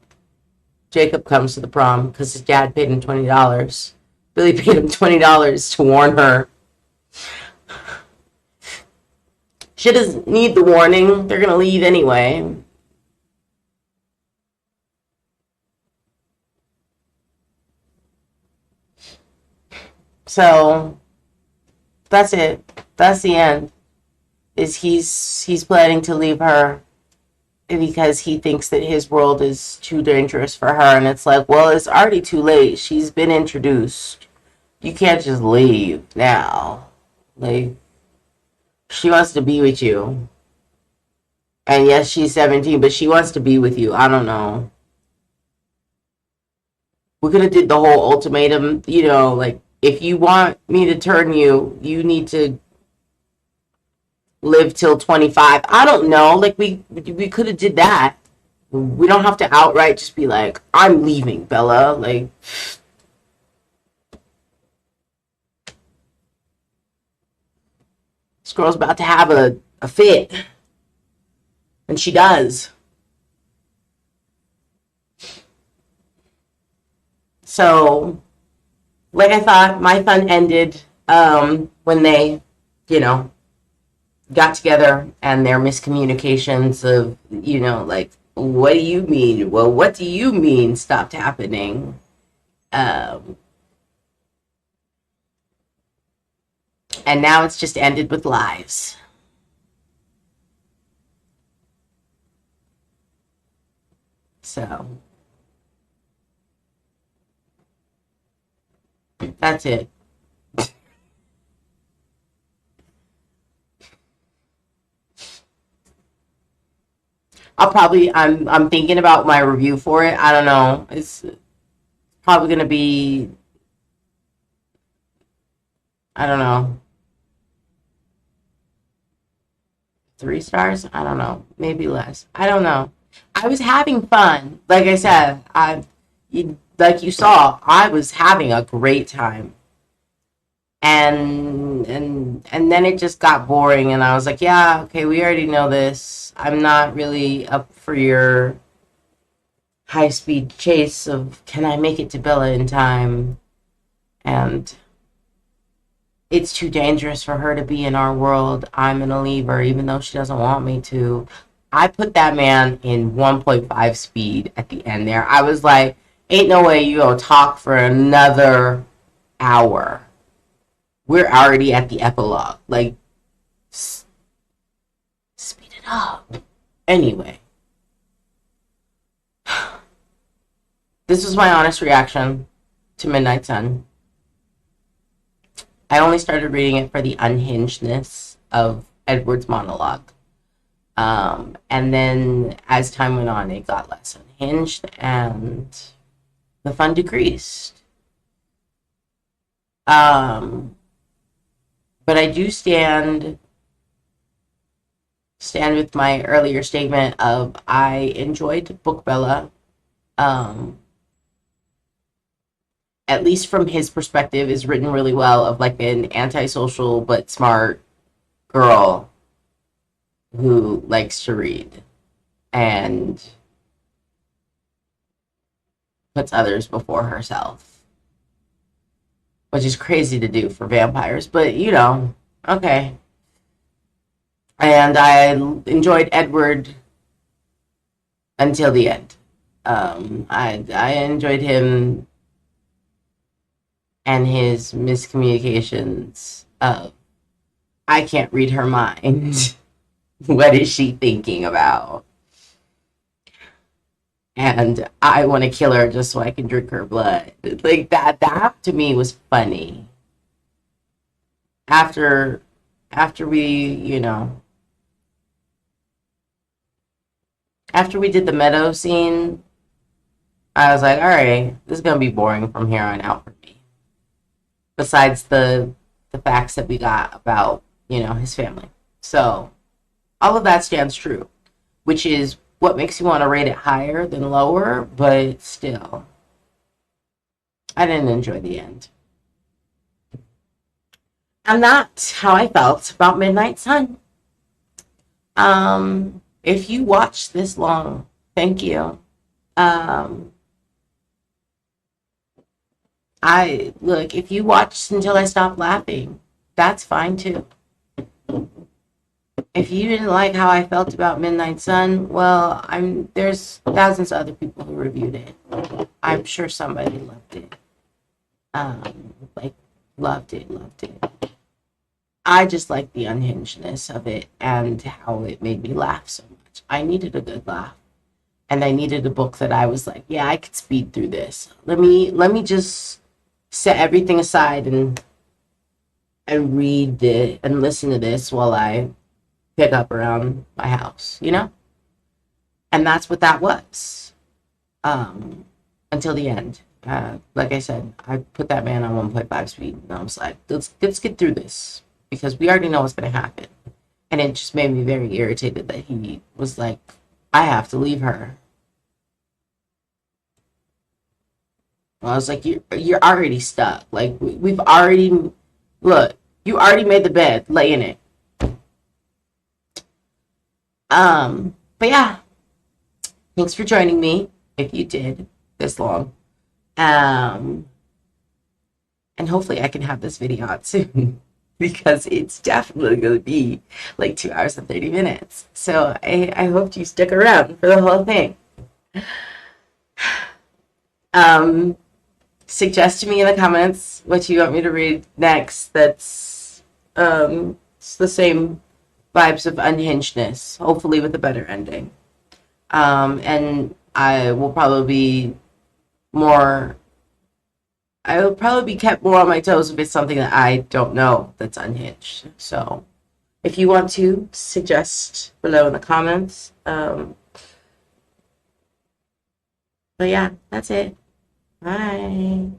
Jacob comes to the prom because his dad paid him $20. Billy paid him $20 to warn her. She doesn't need the warning. They're going to leave anyway. So that's it. That's the end. Is he's planning to leave her because he thinks that his world is too dangerous for her, and it's like, well, it's already too late. She's been introduced. You can't just leave now. Like, she wants to be with you. And yes, she's 17, but she wants to be with you. I don't know. We could have did the whole ultimatum, you know, like, if you want me to turn you, you need to live till 25. I don't know. Like, we could have did that. We don't have to outright just be like, I'm leaving, Bella. Like, this girl's about to have a fit. And she does. So, like I thought, my fun ended when they, you know, got together and their miscommunications of, you know, like, what do you mean? Well, what do you mean stopped happening? And now it's just ended with lies. So that's it. I'm thinking about my review for it. I don't know. It's probably gonna be, I don't know, 3 stars. I don't know, maybe less. I don't know. I was having fun. Like I said, like you saw, I was having a great time. And then it just got boring, and I was like, yeah, okay, we already know this. I'm not really up for your high speed chase of can I make it to Bella in time, and it's too dangerous for her to be in our world. I'm gonna leave her even though she doesn't want me to. I put that man in 1.5 speed at the end there. I was like, ain't no way you gonna talk for another hour. We're already at the epilogue. Like, speed it up. Anyway, this was my honest reaction to Midnight Sun. I only started reading it for the unhingedness of Edward's monologue. And then as time went on, it got less unhinged and the fun decreased. But I do stand with my earlier statement of I enjoyed Book Bella. At least from his perspective, is written really well, of like an antisocial but smart girl who likes to read and puts others before herself, which is crazy to do for vampires, but you know, okay. And I enjoyed Edward until the end. I enjoyed him and his miscommunications of I can't read her mind. What is she thinking about? And I want to kill her just so I can drink her blood. Like that to me was funny. after we, after we did the meadow scene, I was like, all right, this is gonna be boring from here on out for me. Besides the facts that we got about, his family. So all of that stands true, which is what makes you want to rate it higher than lower, but still, I didn't enjoy the end. And that's how I felt about Midnight Sun. If you watched this long, thank you. If you watched until I stopped laughing, that's fine too. If you didn't like how I felt about Midnight Sun, well, there's thousands of other people who reviewed it. I'm sure somebody loved it. Loved it. I just like the unhingedness of it and how it made me laugh so much. I needed a good laugh. And I needed a book that I was like, yeah, I could speed through this. Let me just set everything aside and read and listen to this while I pick up around my house, And that's what that was. Until the end. Like I said, I put that man on 1.5 speed, and I was like, let's get through this, because we already know what's going to happen. And it just made me very irritated that he was like, I have to leave her. Well, I was like, you're already stuck. Like, we've already, look, you already made the bed, lay in it. But yeah, thanks for joining me, if you did this long. And hopefully I can have this video out soon, because it's definitely going to be like 2 hours and 30 minutes. So I hope you stick around for the whole thing. Suggest to me in the comments what you want me to read next that's it's the same vibes of unhingedness, hopefully with a better ending. And I will probably be kept more on my toes if it's something that I don't know that's unhinged. So if you want to, suggest below in the comments. But yeah, that's it. Bye.